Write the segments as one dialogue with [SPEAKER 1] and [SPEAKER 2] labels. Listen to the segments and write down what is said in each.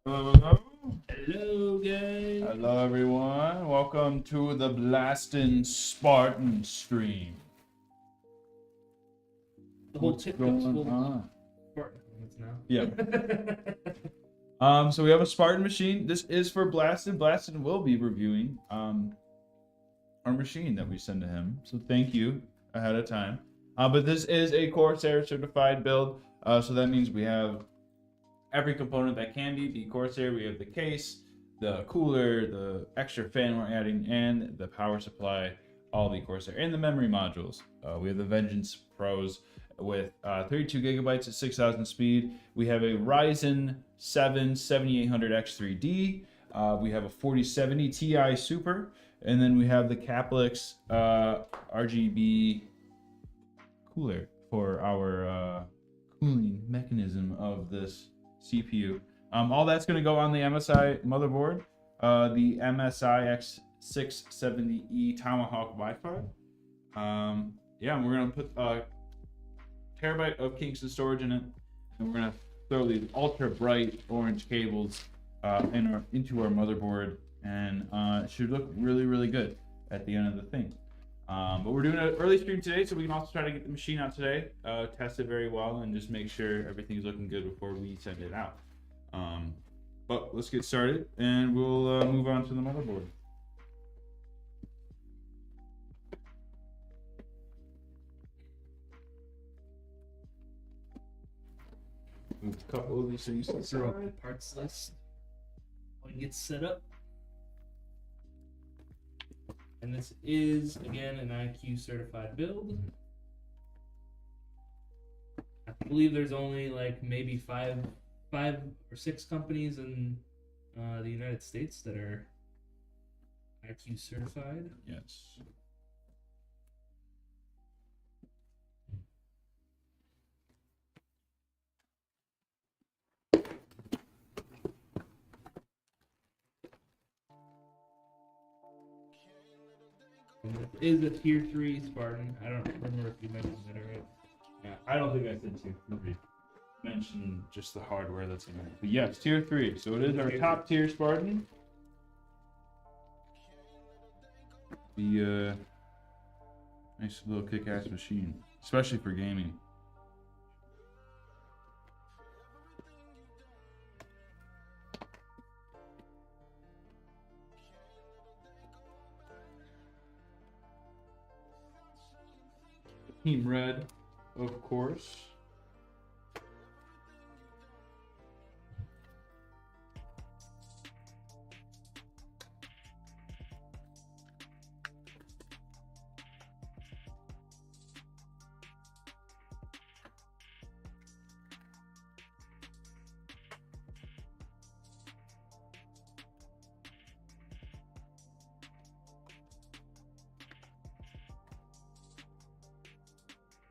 [SPEAKER 1] Hello.
[SPEAKER 2] Hello, guys.
[SPEAKER 1] Hello, everyone. Welcome to the Blastin' Spartan stream.
[SPEAKER 2] The whole
[SPEAKER 1] What's
[SPEAKER 2] TikTok's
[SPEAKER 1] going
[SPEAKER 2] full of
[SPEAKER 1] on?
[SPEAKER 2] Spartan comments now.
[SPEAKER 1] Yeah. So we have a Spartan machine. This is for Blastin'. Blastin' will be reviewing our machine that we send to him. So thank you ahead of time. But this is a Corsair certified build. So that means we have every component that can be Corsair. We have the case, the cooler, the extra fan we're adding, and the power supply, all the Corsair, and the memory modules. We have the Vengeance Pros with 32 gigabytes at 6,000 speed. We have a Ryzen 7 7800X3D. We have a 4070 Ti Super, and then we have the Caplix RGB cooler for our cooling mechanism of this CPU. All that's going to go on the MSI motherboard, the MSI X670E Tomahawk Wi-Fi. Yeah, and we're going to put a terabyte of Kingston storage in it, and we're going to throw these ultra bright orange cables into our motherboard, and it should look really, really good at the end of the thing. But we're doing an early stream today, so we can also try to get the machine out today, test it very well, and just make sure everything's looking good before we send it out. But let's get started, and we'll move on to the motherboard. Move a couple of these things to the
[SPEAKER 2] Throw up the
[SPEAKER 1] side.
[SPEAKER 2] parts list when it gets set up. And this is, again, an IQ certified build. I believe there's only like maybe five or six companies in the United States that are IQ certified.
[SPEAKER 1] Yes.
[SPEAKER 2] It is a tier 3 Spartan. I don't remember if you mentioned that already.
[SPEAKER 1] Yeah, I don't think I said tier 3. Mention just the hardware that's in it. But yes, tier 3. So it is our top tier Spartan. The nice little kick-ass machine, especially for gaming. Team Red, of course.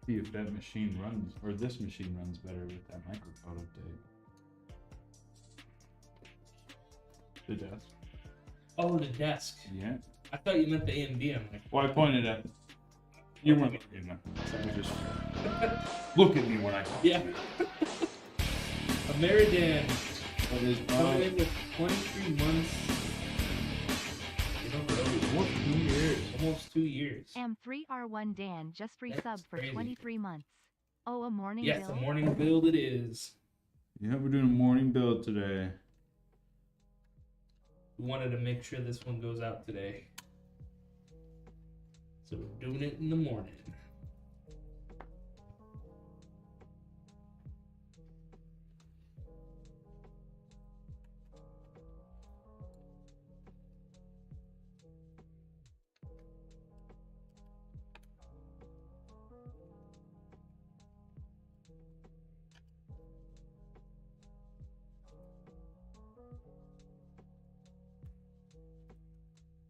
[SPEAKER 1] See if that machine runs, or this machine runs better with that microphone update. The desk.
[SPEAKER 2] Oh, the desk.
[SPEAKER 1] Yeah.
[SPEAKER 2] I thought you meant the AMD. I'm like,
[SPEAKER 1] Well, I pointed at. You weren't looking at me. Just look at me when I.
[SPEAKER 2] yeah. Ameridan
[SPEAKER 1] That is
[SPEAKER 2] coming in with 23 months.
[SPEAKER 1] what 2 years?
[SPEAKER 2] Almost 2 years.
[SPEAKER 3] M3R1 Dan just
[SPEAKER 2] That's
[SPEAKER 3] resubbed for
[SPEAKER 2] crazy.
[SPEAKER 3] 23 months. Oh, a morning
[SPEAKER 2] Yes,
[SPEAKER 3] build?
[SPEAKER 2] a morning build it is.
[SPEAKER 1] Yeah, we're doing a morning build today.
[SPEAKER 2] We wanted to make sure this one goes out today. So we're doing it in the morning.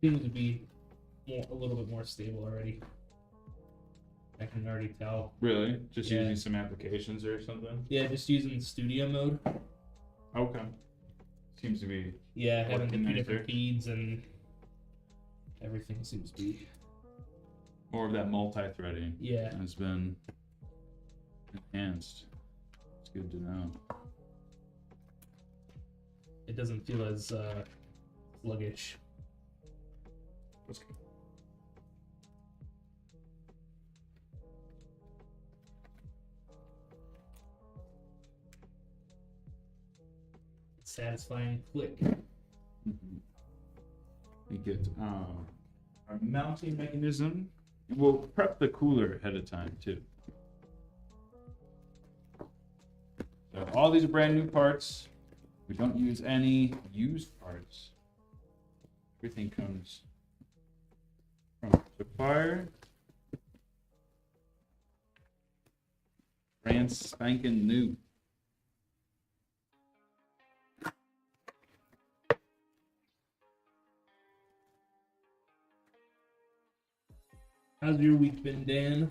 [SPEAKER 2] Seems to be a little bit more stable already. I can already tell.
[SPEAKER 1] Really? Just
[SPEAKER 2] Yeah.
[SPEAKER 1] using some applications or something?
[SPEAKER 2] Yeah, just using studio mode.
[SPEAKER 1] Okay. Seems to be.
[SPEAKER 2] Yeah, having the
[SPEAKER 1] Working
[SPEAKER 2] two
[SPEAKER 1] nicer.
[SPEAKER 2] different feeds and everything seems to be.
[SPEAKER 1] More of that multi-threading
[SPEAKER 2] Yeah.
[SPEAKER 1] has been enhanced. It's good to know.
[SPEAKER 2] it doesn't feel as sluggish.
[SPEAKER 1] That's good.
[SPEAKER 2] Satisfying click.
[SPEAKER 1] We get our mounting mechanism. We'll prep the cooler ahead of time too. So all these are brand new parts. We don't use any used parts. Everything comes from supplier. Brand spanking new.
[SPEAKER 2] How's your week been, Dan?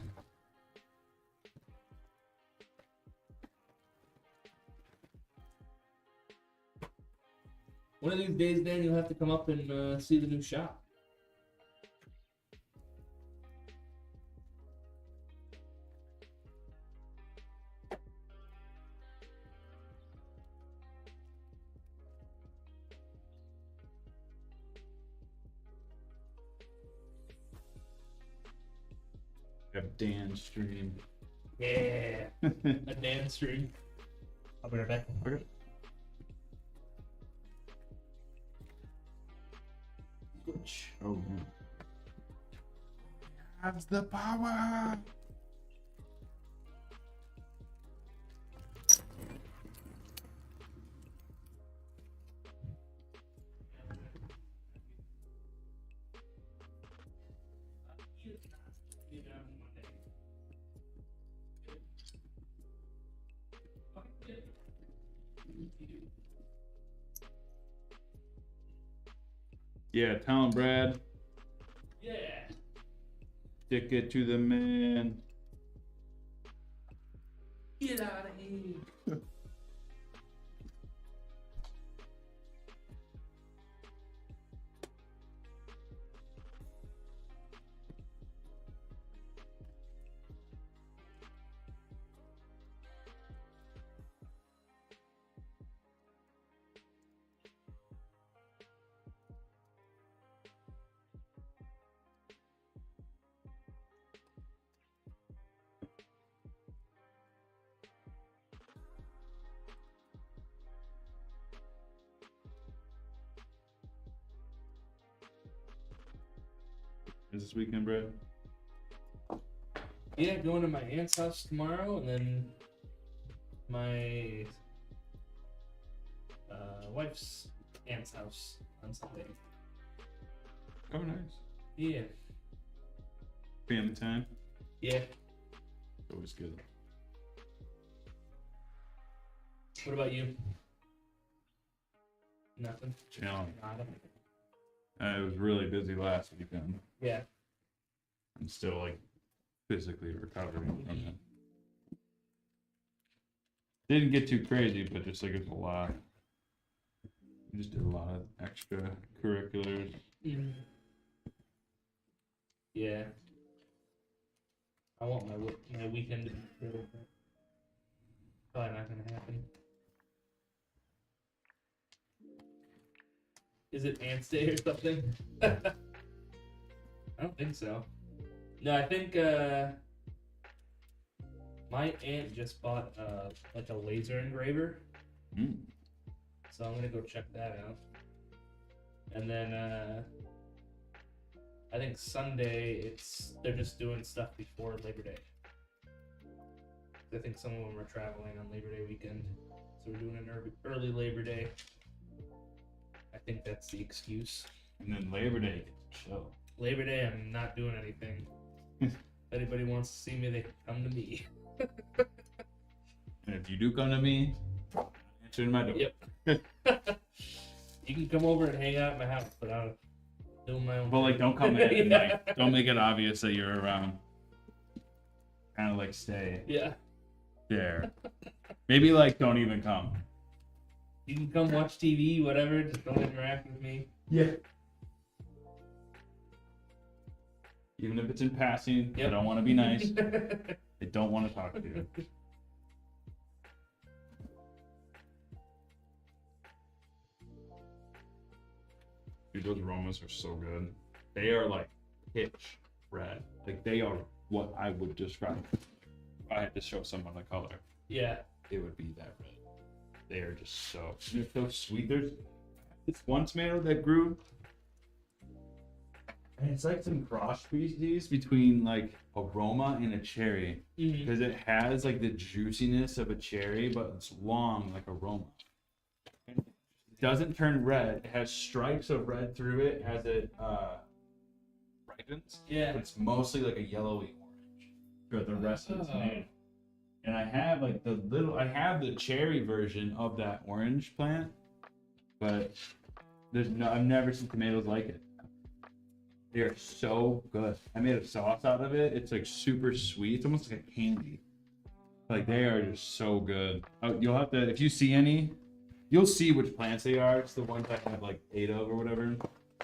[SPEAKER 2] One of these days, Dan, you'll have to come up and see the new shop.
[SPEAKER 1] We have Dan stream.
[SPEAKER 2] Yeah, a Dan stream. I'll be right back.
[SPEAKER 1] Okay.
[SPEAKER 2] Switch.
[SPEAKER 1] Oh yeah. Has the power. Yeah, tell him, Brad.
[SPEAKER 2] Yeah.
[SPEAKER 1] Stick it to the man.
[SPEAKER 2] Get out of here.
[SPEAKER 1] Is this weekend, Brad?
[SPEAKER 2] Yeah, going to my aunt's house tomorrow, and then my wife's aunt's house on Sunday.
[SPEAKER 1] Oh, nice.
[SPEAKER 2] Yeah.
[SPEAKER 1] Family time.
[SPEAKER 2] Yeah.
[SPEAKER 1] Always good.
[SPEAKER 2] What about you? Nothing.
[SPEAKER 1] Challenge.
[SPEAKER 2] Nada.
[SPEAKER 1] I was really busy last weekend.
[SPEAKER 2] Yeah.
[SPEAKER 1] I'm still like physically recovering from it. Didn't get too crazy, but just like it's a lot. We just did a lot of extra curriculars.
[SPEAKER 2] Yeah. I want my weekend to be good. Probably not gonna happen. Is it Aunt's Day or something? I don't think so. No, I think my aunt just bought like a laser engraver,
[SPEAKER 1] Mm.
[SPEAKER 2] so I'm gonna go check that out. And then I think Sunday they're just doing stuff before Labor Day. I think some of them are traveling on Labor Day weekend, so we're doing an early Labor Day. I think that's the excuse.
[SPEAKER 1] And then Labor Day, chill.
[SPEAKER 2] Labor Day, I'm not doing anything. If anybody wants to see me, they can come to me.
[SPEAKER 1] And if you do come to me, answer my door.
[SPEAKER 2] Yep. You can come over and hang out at my house, but I'll do my own.
[SPEAKER 1] But like, don't come in and
[SPEAKER 2] Yeah.
[SPEAKER 1] like, don't make it obvious that you're around. Kind of like stay
[SPEAKER 2] Yeah.
[SPEAKER 1] there. Maybe like don't even come.
[SPEAKER 2] You can come watch TV, whatever. Just don't interact with me.
[SPEAKER 1] Yeah. Even if it's in passing, I
[SPEAKER 2] Yep.
[SPEAKER 1] don't want to be nice. I don't want to talk to you. those aromas are so good. They are like pitch red. Like they are what I would describe. If I had to show someone a color,
[SPEAKER 2] Yeah.
[SPEAKER 1] it would be that red. They are just they're so sweet. There's this one tomato that grew, and it's like some cross species between like a Roma and a cherry, because it has like the juiciness of a cherry, but it's long like a Roma. It doesn't turn red. It has stripes of red through it as it ripens.
[SPEAKER 2] Yeah.
[SPEAKER 1] But it's mostly like a yellowy orange for the rest of the tomato. And I have like I have the cherry version of that orange plant, but I've never seen tomatoes like it. They are so good. I made a sauce out of it. It's like super sweet. It's almost like a candy. Like they are just so good. You'll have to, if you see any, you'll see which plants they are. It's the ones I have like 8 of or whatever.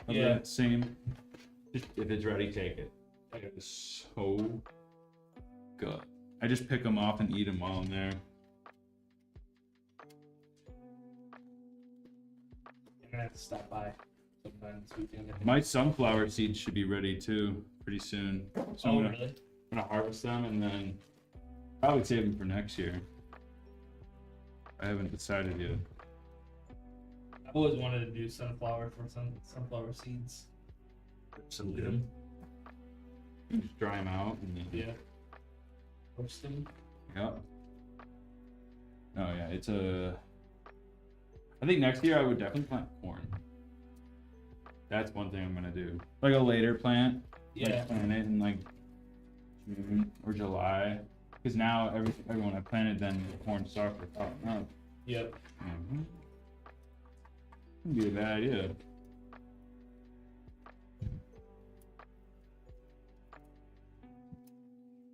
[SPEAKER 2] Yeah.
[SPEAKER 1] Same. Just, if it's ready, take it. It is so good. I just pick them off and eat them while I'm there.
[SPEAKER 2] I'm gonna have to stop by sometime this weekend. I think.
[SPEAKER 1] My sunflower seeds should be ready too pretty soon. So I'm
[SPEAKER 2] really?
[SPEAKER 1] gonna harvest them and then probably save them for next year. I haven't decided yet.
[SPEAKER 2] I've always wanted to do sunflower for sunflower seeds.
[SPEAKER 1] So good. Just dry them out and then,
[SPEAKER 2] Yeah. Roast them.
[SPEAKER 1] Yep. Oh yeah, I think next year I would definitely plant corn. That's one thing I'm gonna do. Like a later plant.
[SPEAKER 2] Yeah.
[SPEAKER 1] Like plant it in like June or July. Because now everyone I planted then the corn stalks are popping up.
[SPEAKER 2] Yep.
[SPEAKER 1] Mm-hmm. Wouldn't be a bad idea.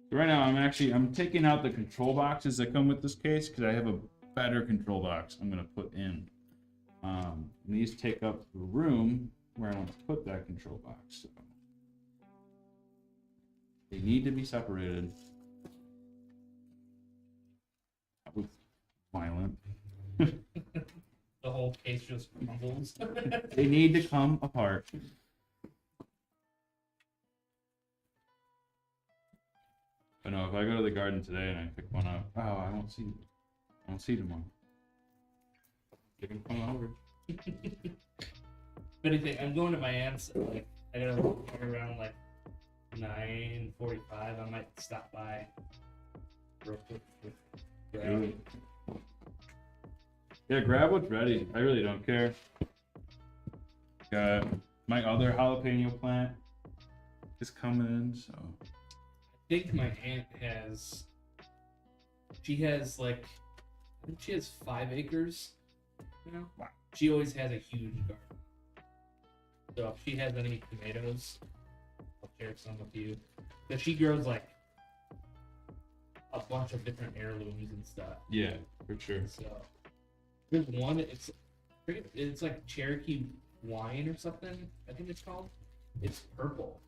[SPEAKER 1] So right now I'm taking out the control boxes that come with this case because I have a better control box I'm gonna put in. And these take up the room where I want to put that control box. So they need to be separated. That was violent.
[SPEAKER 2] The whole case just crumbles.
[SPEAKER 1] They need to come apart. But no, if I go to the garden today and I pick one up, I won't see tomorrow. They can come over.
[SPEAKER 2] If anything, I'm going to my aunt's. Like, I gotta look around like 9:45. I might stop by real quick.
[SPEAKER 1] Good. Yeah, grab what's ready. I really don't care. Got my other jalapeno plant is coming in, so.
[SPEAKER 2] I think my aunt has. She has like, I think she has 5 acres. You know,
[SPEAKER 1] Wow.
[SPEAKER 2] she always has a huge garden. So if she has any tomatoes, I'll share some with you. But she grows like a bunch of different heirlooms and stuff.
[SPEAKER 1] Yeah, for sure.
[SPEAKER 2] So there's one. It's like Cherokee wine or something. I think it's called. It's purple.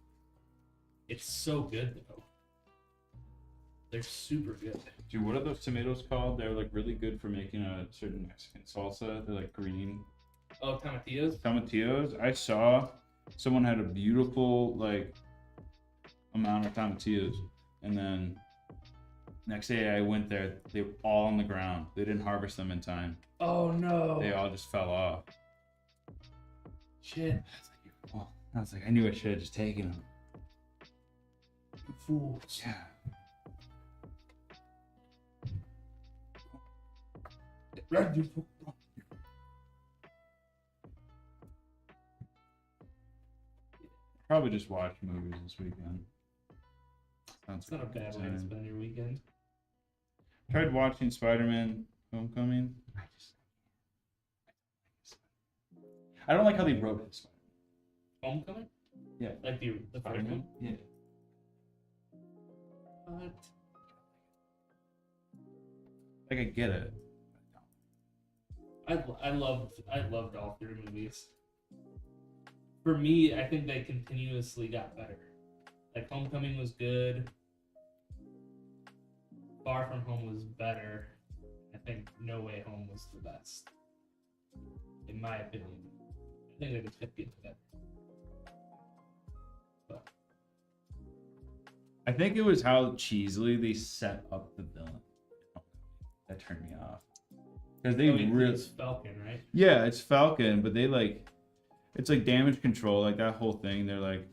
[SPEAKER 2] It's so good though. They're super good.
[SPEAKER 1] Dude, what are those tomatoes called? They're like really good for making a certain Mexican salsa. They're like green.
[SPEAKER 2] Oh, tomatillos.
[SPEAKER 1] Tomatillos. I saw someone had a beautiful like amount of tomatillos, and then next day I went there. They were all on the ground. They didn't harvest them in time.
[SPEAKER 2] Oh no.
[SPEAKER 1] They all just fell off.
[SPEAKER 2] Shit.
[SPEAKER 1] I was like, I knew I should have just taken them.
[SPEAKER 2] You fools.
[SPEAKER 1] Yeah.
[SPEAKER 2] Run, you fool.
[SPEAKER 1] Probably just watch movies this weekend. Sounds
[SPEAKER 2] It's not a bad way to
[SPEAKER 1] exciting.
[SPEAKER 2] spend your weekend.
[SPEAKER 1] Tried watching Spider-Man Homecoming. I don't like how they wrote it.
[SPEAKER 2] Homecoming?
[SPEAKER 1] Yeah.
[SPEAKER 2] Like the first one?
[SPEAKER 1] Yeah.
[SPEAKER 2] What?
[SPEAKER 1] Like I get it.
[SPEAKER 2] I loved all 3 movies. For me, I think they continuously got better. Like Homecoming was good. Far From Home was better. I think No Way Home was the best, in my opinion. think they just kept getting together. But
[SPEAKER 1] I think it was how cheesily they set up the villain that turned me off. Because they really,
[SPEAKER 2] it's Falcon, right?
[SPEAKER 1] yeah, it's Falcon, but they like, it's like damage control, like that whole thing. They're like,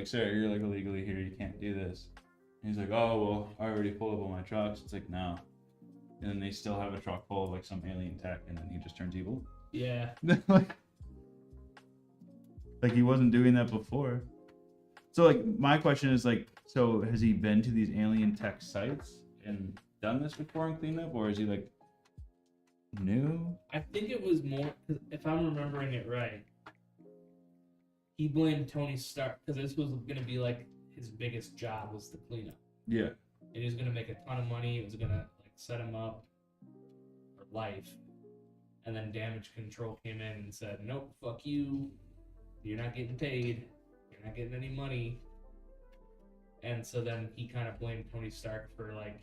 [SPEAKER 1] sir, you're like illegally here, you can't do this. And he's like, oh well, I already pulled up all my trucks. It's like, no. And then they still have a truck full of like some alien tech, and then he just turns evil.
[SPEAKER 2] Yeah.
[SPEAKER 1] like he wasn't doing that before. So like my question is like, so has he been to these alien tech sites and done this before and cleaned up, or is he like new?
[SPEAKER 2] I think it was more, if I'm remembering it right, he blamed Tony Stark because this was going to be like his biggest job was the cleanup.
[SPEAKER 1] Yeah.
[SPEAKER 2] And he was going to make a ton of money. It was going to like set him up for life. And then damage control came in and said, nope, fuck you. You're not getting paid. You're not getting any money. And so then he kind of blamed Tony Stark for like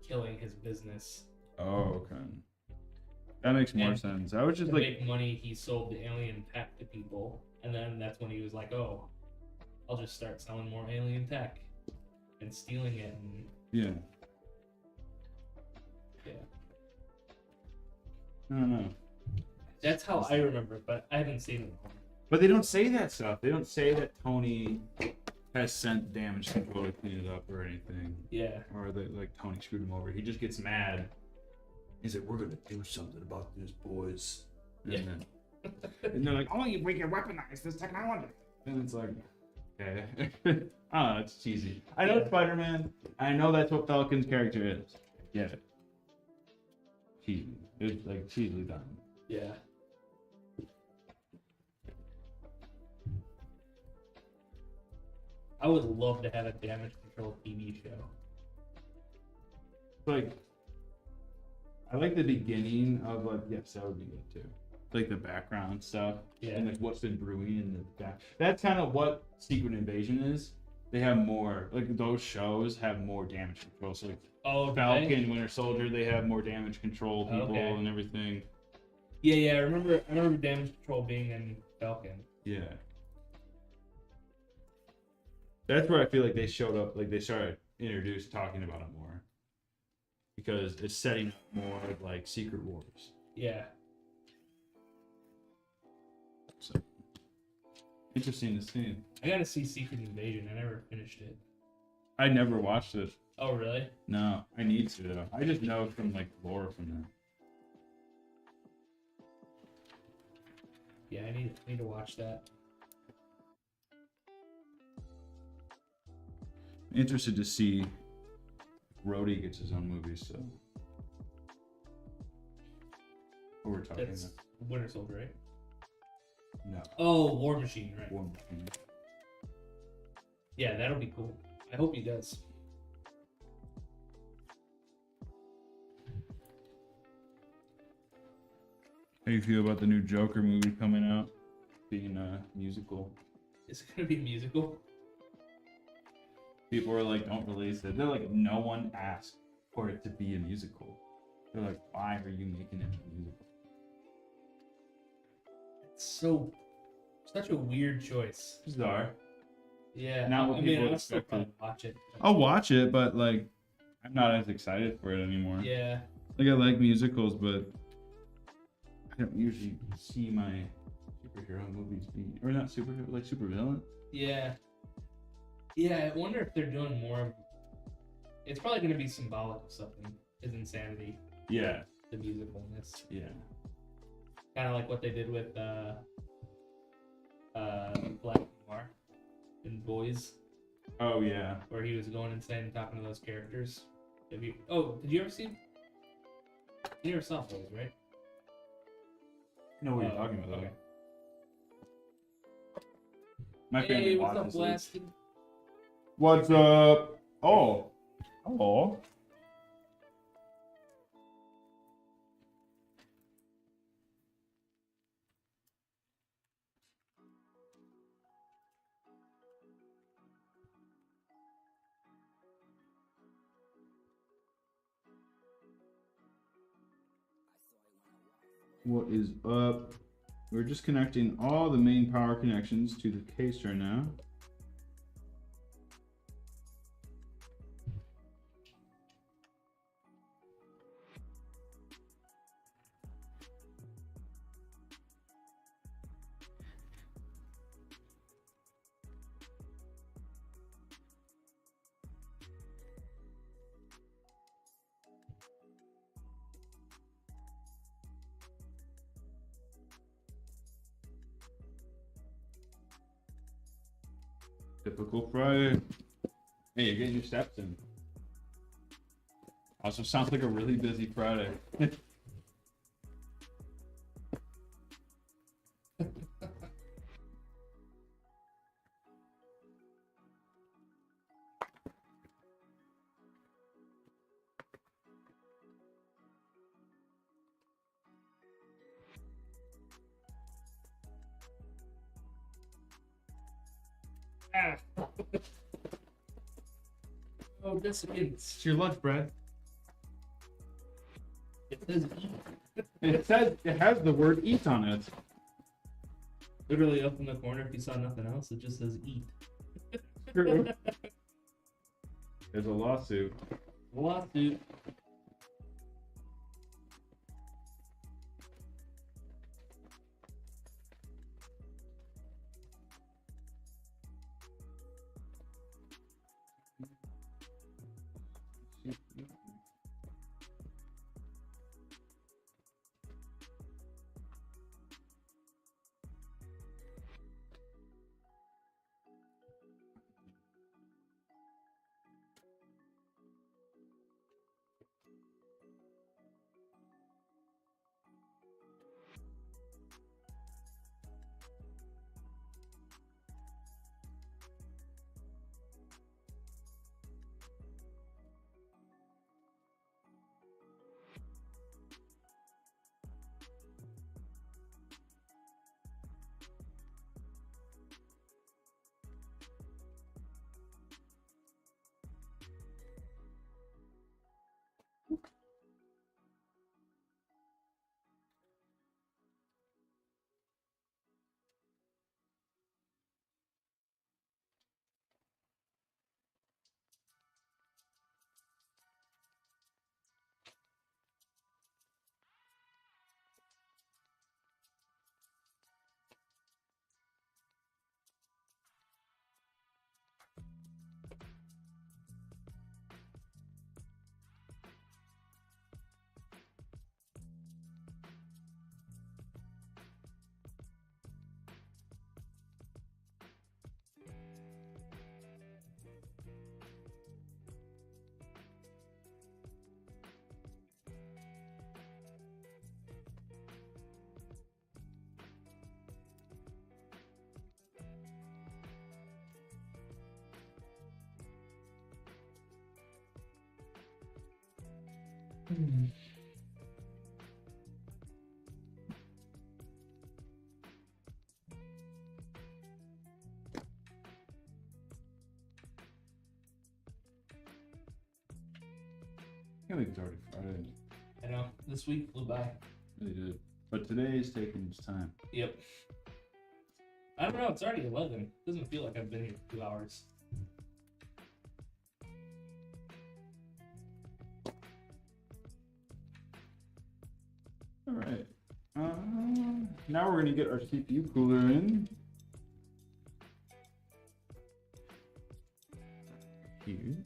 [SPEAKER 2] killing his business.
[SPEAKER 1] Oh, okay. That makes more sense. I was just
[SPEAKER 2] to
[SPEAKER 1] like,
[SPEAKER 2] make money, he sold the alien tech to people, and then that's when he was like, "Oh, I'll just start selling more alien tech and stealing it." And
[SPEAKER 1] yeah.
[SPEAKER 2] yeah,
[SPEAKER 1] I don't know.
[SPEAKER 2] that's how I remember it, but I haven't seen it.
[SPEAKER 1] But they don't say that stuff. They don't say that Tony has sent damage control to clean it up or anything.
[SPEAKER 2] Yeah,
[SPEAKER 1] Or that like Tony screwed him over. He just gets mad. He's like, we're gonna do something about this, boys. And,
[SPEAKER 2] Yeah.
[SPEAKER 1] and they're like, oh, we can weaponize this technology. And it's like, okay. I don't know, it's cheesy. I know Spider-Man. I know that's what Falcon's character is. I get it. Cheesy. It's like cheesily done.
[SPEAKER 2] yeah. I would love to have a damage control TV show.
[SPEAKER 1] Like, I like the beginning of like, yes, that would be good too. Like the background stuff.
[SPEAKER 2] Yeah.
[SPEAKER 1] And like what's been brewing in the back. That's kind of what Secret Invasion is. They have more, like those shows have more damage control. So like
[SPEAKER 2] Oh,
[SPEAKER 1] Falcon, Winter Soldier, they have more damage control people
[SPEAKER 2] Okay.
[SPEAKER 1] and everything.
[SPEAKER 2] Yeah. I remember damage control being in Falcon.
[SPEAKER 1] Yeah. That's where I feel like they showed up, like they started introduced talking about it more. Because it's setting up more of like Secret Wars.
[SPEAKER 2] Yeah.
[SPEAKER 1] So interesting to see.
[SPEAKER 2] I gotta see Secret Invasion. I never finished it.
[SPEAKER 1] I never watched it.
[SPEAKER 2] Oh, really?
[SPEAKER 1] No, I need to though. I just know from like lore from there.
[SPEAKER 2] Yeah, I need to watch that.
[SPEAKER 1] Interested to see if Rhodey gets his own movie, so what we're talking
[SPEAKER 2] That's
[SPEAKER 1] about.
[SPEAKER 2] Winter Soldier, right?
[SPEAKER 1] No.
[SPEAKER 2] Oh, War Machine, right?
[SPEAKER 1] War Machine.
[SPEAKER 2] Yeah, that'll be cool. I hope he does.
[SPEAKER 1] How do you feel about the new Joker movie coming out? Being a musical.
[SPEAKER 2] Is it gonna be a musical?
[SPEAKER 1] People are like, don't release it. They're like, no one asked for it to be a musical. They're like, why are you making it a musical?
[SPEAKER 2] It's such a weird choice.
[SPEAKER 1] Bizarre.
[SPEAKER 2] Yeah.
[SPEAKER 1] Not what people
[SPEAKER 2] I'll still
[SPEAKER 1] expected.
[SPEAKER 2] probably watch it.
[SPEAKER 1] I'll watch it, but like, I'm not as excited for it anymore.
[SPEAKER 2] Yeah.
[SPEAKER 1] Like, I like musicals, but I don't usually see my superhero movies be, or not superhero, like supervillain.
[SPEAKER 2] Yeah. Yeah, I wonder if they're doing more of. It's probably gonna be symbolic of something. His insanity,
[SPEAKER 1] Yeah,
[SPEAKER 2] the musicalness.
[SPEAKER 1] yeah.
[SPEAKER 2] Kind of like what they did with Black Noir in Boys,
[SPEAKER 1] Oh yeah.
[SPEAKER 2] where he was going insane and talking to those characters. Did you ever see? You never saw Boys, right?
[SPEAKER 1] I know what you're
[SPEAKER 2] Oh,
[SPEAKER 1] talking about.
[SPEAKER 2] okay.
[SPEAKER 1] My family
[SPEAKER 2] Hey, what's up,
[SPEAKER 1] watches it.
[SPEAKER 2] Blasted?
[SPEAKER 1] What's up? Oh. Oh. What is up? We're just connecting all the main power connections to the case right now. Typical Friday. Hey, you're getting your steps in. Also sounds like a really busy Friday.
[SPEAKER 2] Ah. Oh, this is.
[SPEAKER 1] It's your lunch, Brad.
[SPEAKER 2] It says eat.
[SPEAKER 1] It says it has the word eat on it.
[SPEAKER 2] Literally up in the corner, if you saw nothing else, it just says eat.
[SPEAKER 1] True. There's a lawsuit.
[SPEAKER 2] Lawsuit.
[SPEAKER 1] I think it's already Friday.
[SPEAKER 2] I know. This week flew by.
[SPEAKER 1] Really did. But today is taking its time.
[SPEAKER 2] Yep. I don't know. It's already 11. Doesn't feel like I've been here for 2 hours.
[SPEAKER 1] All right. Now we're gonna get our CPU cooler in. Here.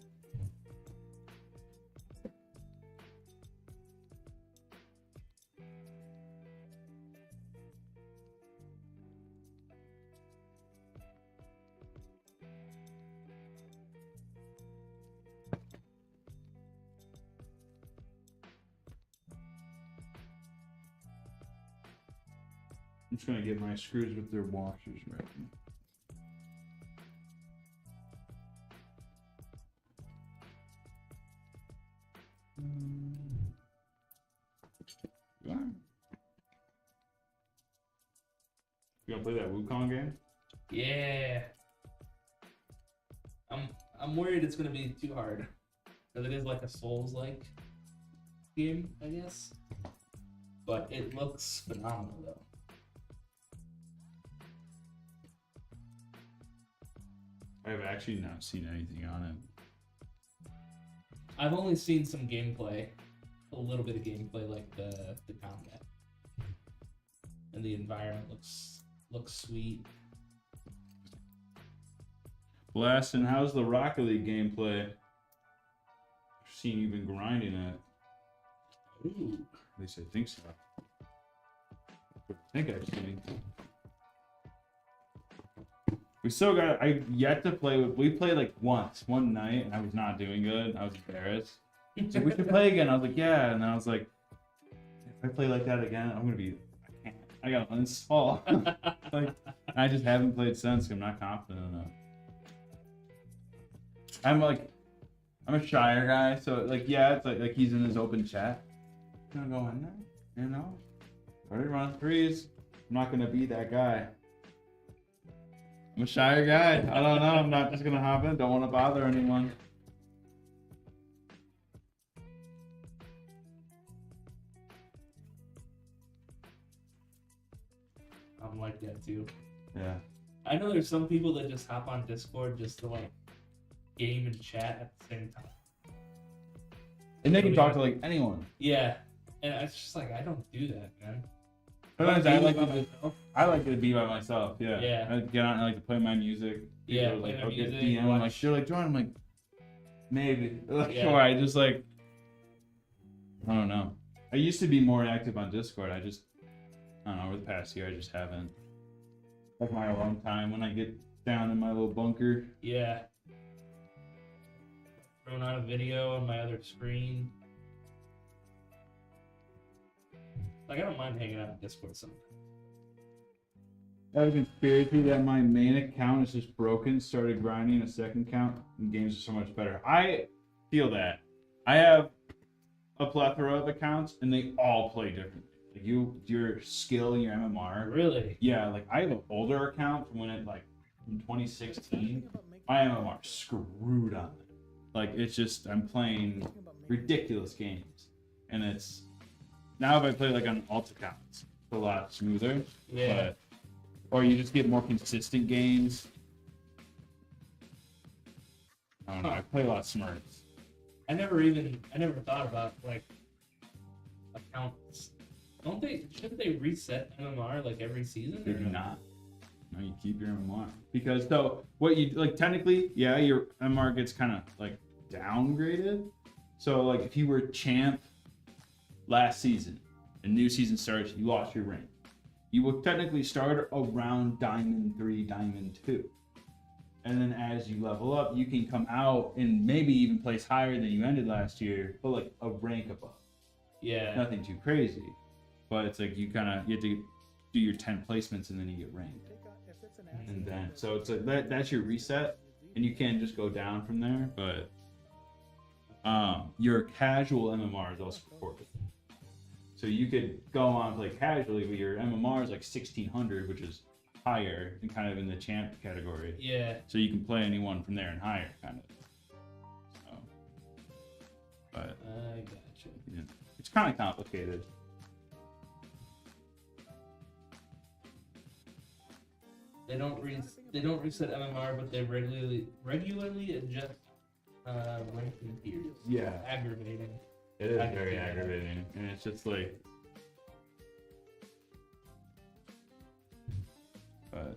[SPEAKER 1] I'm just gonna get my screws with their washers right now. Yeah. You gonna play that Wukong game?
[SPEAKER 2] Yeah. I'm worried it's gonna be too hard. Because it is like a Souls-like game, I guess. but it looks phenomenal though.
[SPEAKER 1] I've actually not seen anything on it.
[SPEAKER 2] I've only seen some gameplay, a little bit of gameplay, like the combat, and the environment looks sweet.
[SPEAKER 1] Blastin', how's the Rocket League gameplay? I've seen you been grinding it.
[SPEAKER 2] Ooh.
[SPEAKER 1] At least I think so. I think I've seen. We still got. I've yet to play with. We played like once, one night, and I was not doing good. I was embarrassed. So we should play again. I was like, yeah, and I was like, if I play like that again, I'm gonna be. I can't. I gotta uninstall. Like, I just haven't played since. I'm not confident enough. I'm a shyer guy, so like, yeah, it's like he's in his open chat. I'm gonna go in there, you know. Already run threes. I'm not gonna be that guy. I'm a shyer guy. I don't know. I'm not just gonna hop in. Don't want to bother anyone.
[SPEAKER 2] I'm like that too.
[SPEAKER 1] Yeah.
[SPEAKER 2] I know there's some people that just hop on Discord just to like game and chat at the same time.
[SPEAKER 1] And they can talk to like anyone.
[SPEAKER 2] Yeah, and it's just like I don't do that, man.
[SPEAKER 1] Sometimes I like to.
[SPEAKER 2] myself.
[SPEAKER 1] I like to be by myself. Yeah.
[SPEAKER 2] Yeah.
[SPEAKER 1] I get on and I like to play my music.
[SPEAKER 2] Yeah,
[SPEAKER 1] People are
[SPEAKER 2] play
[SPEAKER 1] like,
[SPEAKER 2] my
[SPEAKER 1] okay,
[SPEAKER 2] music,
[SPEAKER 1] DM. I'm like,
[SPEAKER 2] watch-
[SPEAKER 1] they're like, join. I'm like, maybe. Like,
[SPEAKER 2] Yeah.
[SPEAKER 1] sure. I just like. I don't know. I used to be more active on Discord. I don't know. Over the past year, I just haven't. Like my alone time when I get down in my little bunker.
[SPEAKER 2] Yeah. Throwing on a video on my other screen. Like I don't mind hanging out on Discord sometimes.
[SPEAKER 1] I have a conspiracy that my main account is just broken. Started grinding a second account, and games are so much better. I feel that. I have a plethora of accounts, and they all play differently. Like your skill, your MMR.
[SPEAKER 2] Really?
[SPEAKER 1] Yeah, like I have an older account from when it like from 2016. My MMR screwed on it. Like it's just I'm playing ridiculous games, and it's now if I play like on alt accounts, it's a lot smoother.
[SPEAKER 2] Yeah.
[SPEAKER 1] Or you just get more consistent games. I don't know. I play a lot of Smurfs.
[SPEAKER 2] I never thought about like accounts. Shouldn't they reset MMR like every season?
[SPEAKER 1] They
[SPEAKER 2] or
[SPEAKER 1] do
[SPEAKER 2] no?
[SPEAKER 1] not. No, you keep your MMR. Because so what you like technically, yeah, your MMR gets kind of like downgraded. So like if you were champ last season, a new season starts, you lost your rank. You will technically start around Diamond 3, Diamond 2. And then as you level up, you can come out and maybe even place higher than you ended last year, but like a rank above.
[SPEAKER 2] Yeah.
[SPEAKER 1] Nothing too crazy. But it's like you have to do your 10 placements and then you get ranked. And then so it's like that's your reset, and you can't just go down from there, but your casual MMR is also recorded. So you could go on and play casually, but your MMR is like 1600, which is higher and kind of in the champ category.
[SPEAKER 2] Yeah.
[SPEAKER 1] So you can play anyone from there and higher, kind of. So, but
[SPEAKER 2] I gotcha.
[SPEAKER 1] yeah, it's kind of complicated.
[SPEAKER 2] They don't reset MMR, but they regularly adjust ranking tiers.
[SPEAKER 1] Yeah.
[SPEAKER 2] Aggravating.
[SPEAKER 1] It is
[SPEAKER 2] I can
[SPEAKER 1] very
[SPEAKER 2] see that.
[SPEAKER 1] aggravating, and it's just like, but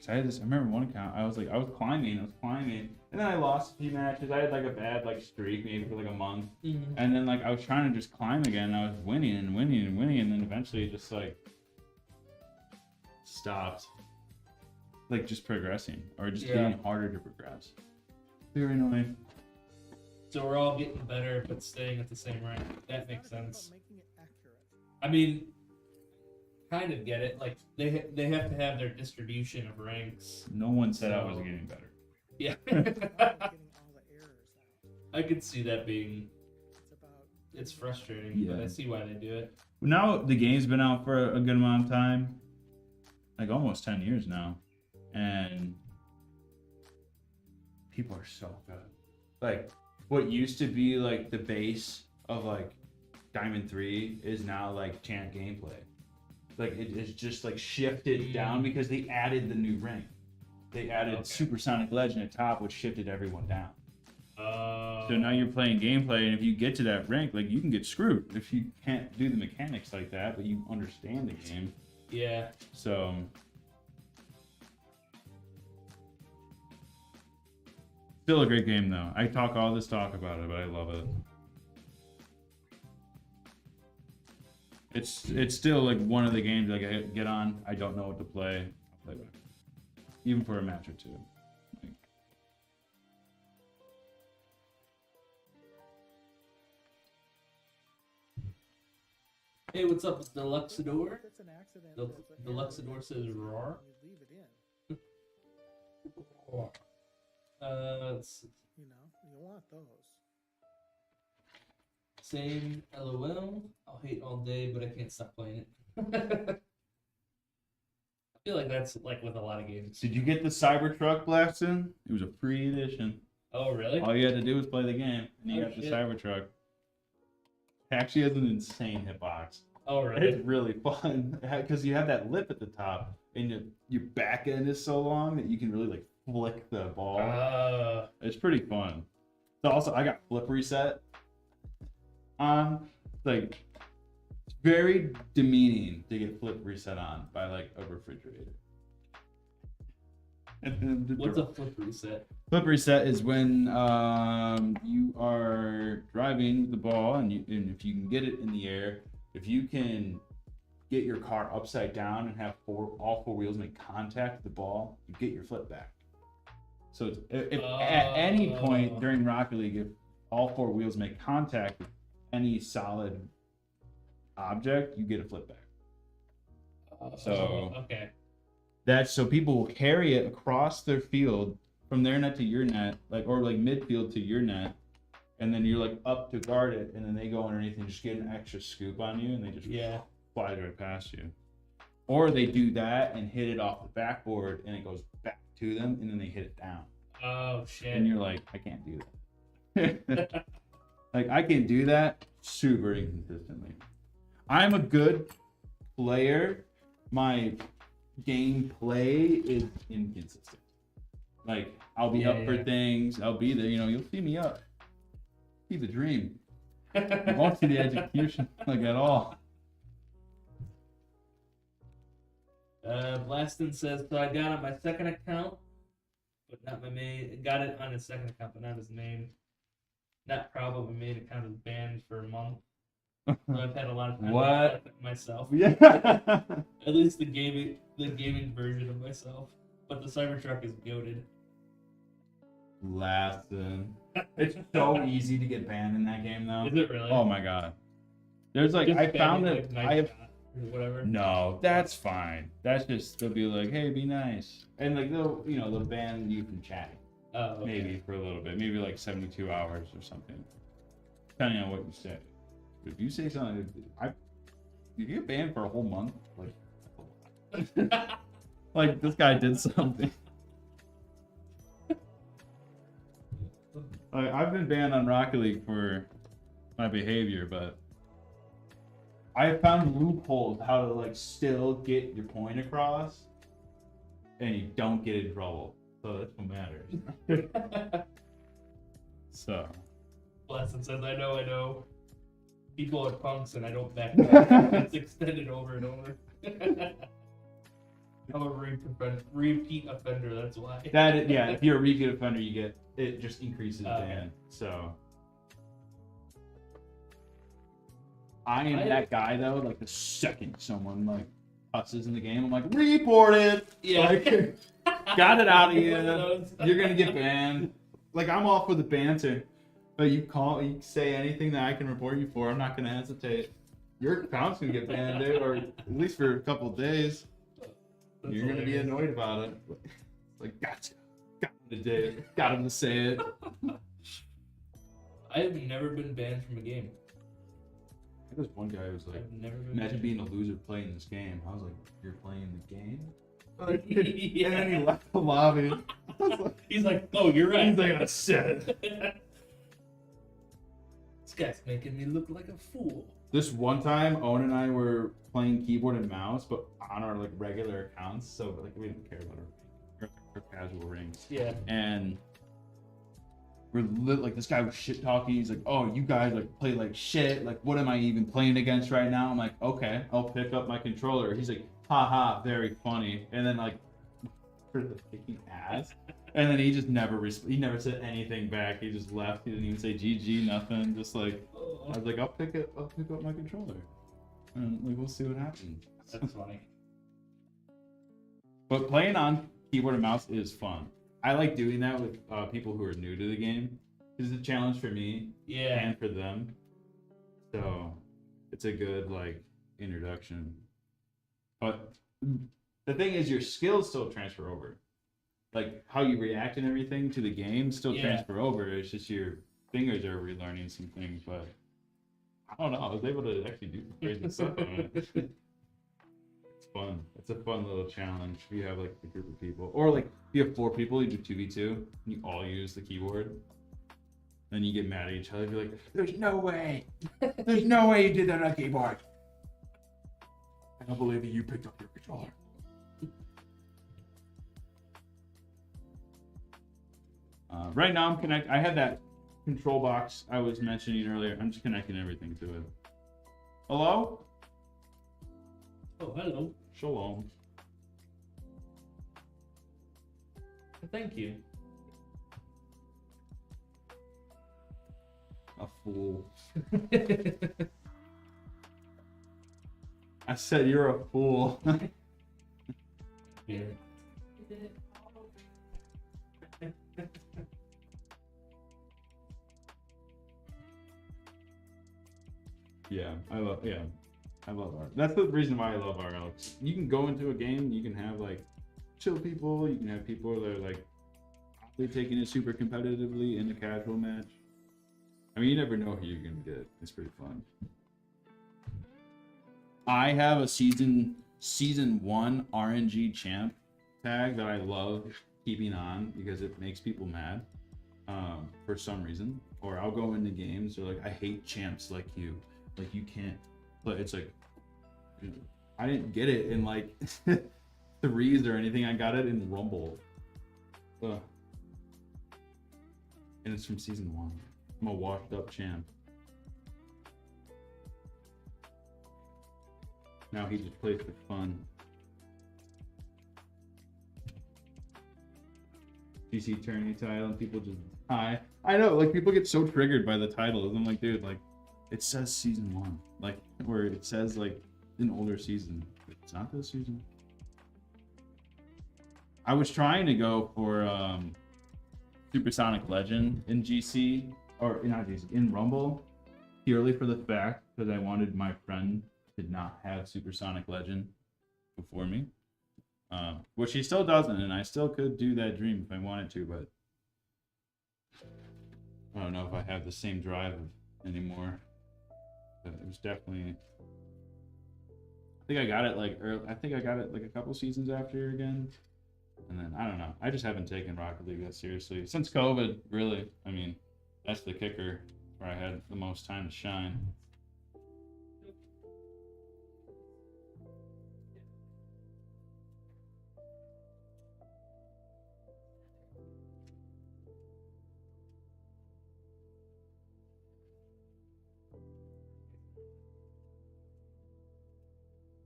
[SPEAKER 1] I had this. I remember one account. I was climbing, and then I lost a few matches. I had like a bad like streak, maybe for like a month,
[SPEAKER 2] Mm-hmm.
[SPEAKER 1] and then like I was trying to just climb again. And I was winning and winning and winning, and then eventually it just like stopped, like just progressing or just getting harder to progress. Very annoying.
[SPEAKER 2] So we're all getting better, but staying at the same rank. That makes sense. I mean, kind of get it. Like they have to have their distribution of ranks.
[SPEAKER 1] No one said I
[SPEAKER 2] So-
[SPEAKER 1] wasn't getting better.
[SPEAKER 2] Yeah. I could see that being. It's frustrating, but
[SPEAKER 1] Yeah.
[SPEAKER 2] I see why they do it.
[SPEAKER 1] Now the game's been out for a good amount of time, like almost 10 years now, and people are so good. Like what used to be like the base of like Diamond 3 is now like chant gameplay. Like it is just like shifted down because they added the new rank. They added Supersonic Legend at top, which shifted everyone down. So now you're playing gameplay, and if you get to that rank, like you can get screwed if you can't do the mechanics like that, but you understand the game.
[SPEAKER 2] Yeah.
[SPEAKER 1] So still a great game though. I talk all this talk about it, but I love it. It's still like one of the games like I get on. I don't know what to play. I'll play back, even for a match or two. Like,
[SPEAKER 2] Hey, what's up, Deluxador?
[SPEAKER 4] If it's an accident,
[SPEAKER 2] The
[SPEAKER 4] there's a
[SPEAKER 2] Deluxador
[SPEAKER 4] handle
[SPEAKER 2] says roar.
[SPEAKER 4] You leave it in.
[SPEAKER 2] Let's see.
[SPEAKER 4] You know, you want those.
[SPEAKER 2] Same LOL. I'll hate all day, but I can't stop playing it. I feel like that's like with a lot of games.
[SPEAKER 1] did you get the Cybertruck Blastin'? It was a free edition.
[SPEAKER 2] Oh, really?
[SPEAKER 1] All you had to do was play the game, and you
[SPEAKER 2] Oh,
[SPEAKER 1] got the
[SPEAKER 2] shit.
[SPEAKER 1] Cybertruck. It actually has an insane hitbox.
[SPEAKER 2] Oh, really?
[SPEAKER 1] It's really fun because you have that lip at the top, and your back end is so long that you can really like flick the ball. It's pretty fun. So also, I got flip reset on. Like, it's very demeaning to get flip reset on by like a refrigerator.
[SPEAKER 2] What's a flip reset?
[SPEAKER 1] Flip reset is when you are driving the ball, and if you can get it in the air, if you can get your car upside down and have all four wheels make contact with the ball, you get your flip back. So if at any point during Rocket League, if all four wheels make contact with any solid object, you get a flip back. So
[SPEAKER 2] okay.
[SPEAKER 1] That's so people will carry it across their field from their net to your net, or midfield to your net, and then you're like up to guard it, and then they go underneath and just get an extra scoop on you, and they just fly right past you. Or they do that and hit it off the backboard, and it goes back to them, and then they hit it down.
[SPEAKER 2] Oh shit!
[SPEAKER 1] And you're like, I can't do that. Like I can do that super inconsistently. I'm a good player. My gameplay is inconsistent. Like I'll be up for things. I'll be there. You'll see me up. See the dream. You won't see the execution like at all.
[SPEAKER 2] Blaston says, so I got on my second account, but not my main. Got it on his second account, but not his main. Not proud, but my main account is banned for a month. So I've had a lot of time to reflect on myself.
[SPEAKER 1] Yeah.
[SPEAKER 2] At least the gaming version of myself. But the Cybertruck is goated.
[SPEAKER 1] Blastin'. It's so easy to get banned in that game though.
[SPEAKER 2] Is it really?
[SPEAKER 1] Oh my god. There's like
[SPEAKER 2] Just
[SPEAKER 1] I found
[SPEAKER 2] banning,
[SPEAKER 1] that
[SPEAKER 2] like,
[SPEAKER 1] I have
[SPEAKER 2] nice shot or whatever.
[SPEAKER 1] no, that's fine. That's just they'll be like, hey, be nice. And like they'll ban you from chatting.
[SPEAKER 2] Oh, okay.
[SPEAKER 1] Maybe for a little bit. Maybe like 72 hours or something. Depending on what you say. But if you say something if you get banned for a whole month, like like this guy did something. I've been banned on Rocket League for my behavior, but I found loopholes how to like still get your point across, and you don't get in trouble. So that's what matters. So.
[SPEAKER 2] Blaston says, I know. People are punks and I don't back down. It's extended over and over. I'm a repeat offender, that's why.
[SPEAKER 1] If you're a repeat offender, you get it just increases ban. So I am that guy though. Like the second someone like cusses in the game, I'm like, report it.
[SPEAKER 2] Yeah.
[SPEAKER 1] Like, got it out of you.
[SPEAKER 2] One of those.
[SPEAKER 1] You're gonna get banned. Like I'm all for the banter, but you say anything that I can report you for, I'm not gonna hesitate. Your account's gonna get banned, dude, or at least for a couple of days.
[SPEAKER 2] That's
[SPEAKER 1] You're gonna be
[SPEAKER 2] hilarious.
[SPEAKER 1] annoyed about it. Like, gotcha. Got him to do it. Got him to say it.
[SPEAKER 2] I have never been banned from a game.
[SPEAKER 1] This one guy was like,
[SPEAKER 2] I've never been
[SPEAKER 1] imagine
[SPEAKER 2] banned.
[SPEAKER 1] being a loser playing this game. I was like, you're playing the game?
[SPEAKER 2] Yeah.
[SPEAKER 1] And then he left the lobby. I was like,
[SPEAKER 2] He's like, oh, you're right.
[SPEAKER 1] he's like, I said it.
[SPEAKER 2] This guy's making me look like a fool.
[SPEAKER 1] This one time, Owen and I were playing keyboard and mouse, but on our like regular accounts, so like we didn't care about our casual rings.
[SPEAKER 2] Yeah.
[SPEAKER 1] And like this guy was shit talking. He's like, "Oh, you guys like play like shit. Like, what am I even playing against right now?" I'm like, "Okay, I'll pick up my controller." He's like, "Haha, very funny." And then like, for the freaking ass. And then he just never he never said anything back. He just left. He didn't even say GG, nothing. Just like, I was like, I'll pick up my controller, and like we'll see what happens.
[SPEAKER 2] That's funny.
[SPEAKER 1] But playing on keyboard and mouse is fun. I like doing that with people who are new to the game. It's a challenge for me
[SPEAKER 2] Yeah.
[SPEAKER 1] and for them. So it's a good like introduction. But the thing is, your skills still transfer over. Like how you react and everything to the game still transfer over. It's just your fingers are relearning some things. But I don't know. I was able to actually do some crazy stuff on it. It's fun. It's a fun little challenge if you have like a group of people, or like if you have 4 people, you do 2v2, and you all use the keyboard. Then you get mad at each other. You're like, "There's no way! There's no way you did that on a keyboard! I don't believe that you picked up your controller." Right now, I'm connected. I had that control box I was mentioning earlier. I'm just connecting everything to it. Hello?
[SPEAKER 2] Oh, hello.
[SPEAKER 1] Shalom.
[SPEAKER 2] Thank you.
[SPEAKER 1] A fool. I said you're a fool.
[SPEAKER 2] Yeah.
[SPEAKER 1] I love art. That's the reason why I love RL. You can go into a game, you can have like chill people, you can have people that are like they're taking it super competitively in a casual match. I mean, you never know who you're gonna get. It's pretty fun. I have a season 1 RNG champ tag that I love keeping on because it makes people mad for some reason. Or I'll go into games, they're like, "I hate champs like you. Like you can't." But it's like, I didn't get it in like threes or anything. I got it in Rumble. Ugh. And it's from season 1. I'm a washed up champ. Now he just plays for fun. GC tourney title and people just die. I know, like people get so triggered by the titles. I'm like, dude, like it says season 1, like where it says like an older season. It's not this season. I was trying to go for Supersonic Legend in GC, or not GC, in Rumble, purely for the fact that I wanted my friend to not have Supersonic Legend before me. Which he still doesn't, and I still could do that dream if I wanted to, but I don't know if I have the same drive anymore. But it was definitely, I think I got it like early, I think I got it like a couple seasons after again, and then I don't know. I just haven't taken Rocket League that seriously since COVID. Really, I mean, that's the kicker where I had the most time to shine.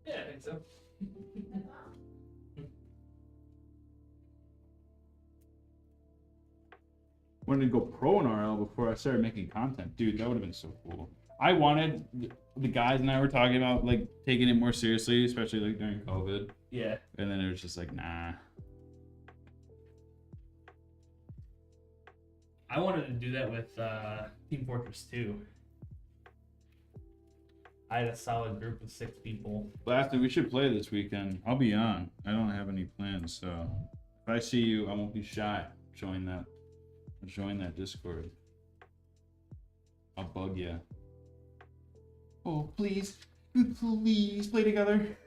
[SPEAKER 2] Yeah, I think so.
[SPEAKER 1] Wanted to go pro in RL before I started making content. Dude, that would have been so cool. I wanted, the guys and I were talking about like taking it more seriously, especially like during COVID.
[SPEAKER 2] Yeah.
[SPEAKER 1] And then it was just like, nah.
[SPEAKER 2] I wanted to do that with Team Fortress 2. I had a solid group of 6 people.
[SPEAKER 1] Blasted, we should play this weekend. I'll be on. I don't have any plans, so if I see you, I won't be shy. Join that Discord. I'll bug you. Oh, please play together.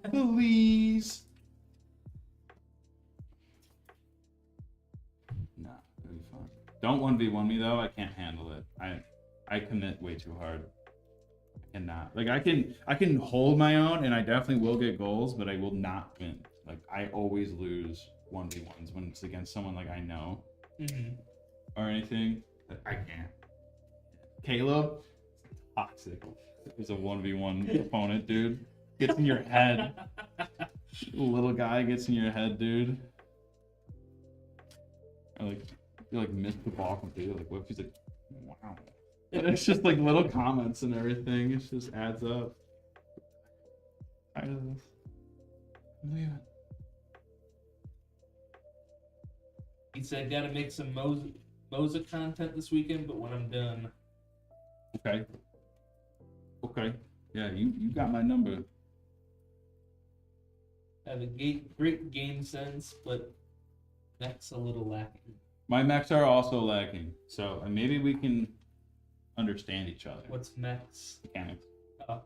[SPEAKER 1] Please. Nah, it'll be fun. Don't 1v1 me though. I can't handle it. I I commit way too hard. I cannot. Like I can hold my own, and I definitely will get goals, but I will not win. Like I always lose 1v1s when it's against someone like I know or anything. I can't. Caleb, toxic. Is a 1v1 opponent, dude. Gets in your head. Little guy gets in your head, dude. Or like you like missed the ball completely. Like what if he's like, wow. It's just like little comments and everything. It just adds up. Tired of this. I'm leaving.
[SPEAKER 2] He said, "Got to make some Moza content this weekend, but when I'm done."
[SPEAKER 1] Okay. Okay. Yeah, you got my number.
[SPEAKER 2] I have a great game sense, but that's a little lacking.
[SPEAKER 1] My mechs are also lacking, so maybe we can understand each other.
[SPEAKER 2] What's mechs?
[SPEAKER 1] Mechanics.
[SPEAKER 2] Oh.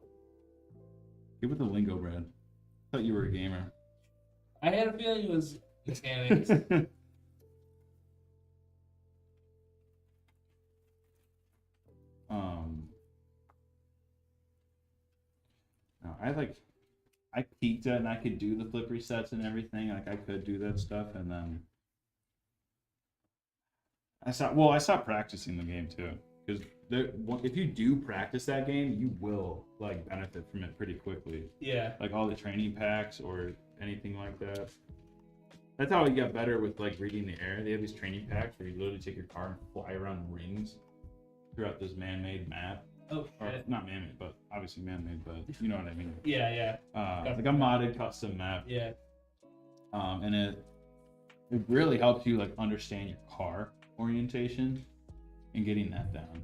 [SPEAKER 1] Get with the lingo, Brad. I thought you were a gamer.
[SPEAKER 2] I had a feeling it was mechanics.
[SPEAKER 1] No, I peaked it and I could do the flip resets and everything. Like I could do that stuff, and then I stopped practicing the game too, because if you do practice that game, you will like benefit from it pretty quickly.
[SPEAKER 2] Yeah.
[SPEAKER 1] Like all the training packs or anything like that. That's how you get better with like reading the air. They have these training packs where you literally take your car and fly around rings throughout this man-made map.
[SPEAKER 2] Oh,
[SPEAKER 1] Or
[SPEAKER 2] shit.
[SPEAKER 1] not man-made, but obviously man-made, but you know what I mean.
[SPEAKER 2] Yeah.
[SPEAKER 1] Like a modded custom map.
[SPEAKER 2] Yeah.
[SPEAKER 1] And it really helps you like understand your car orientation and getting that down.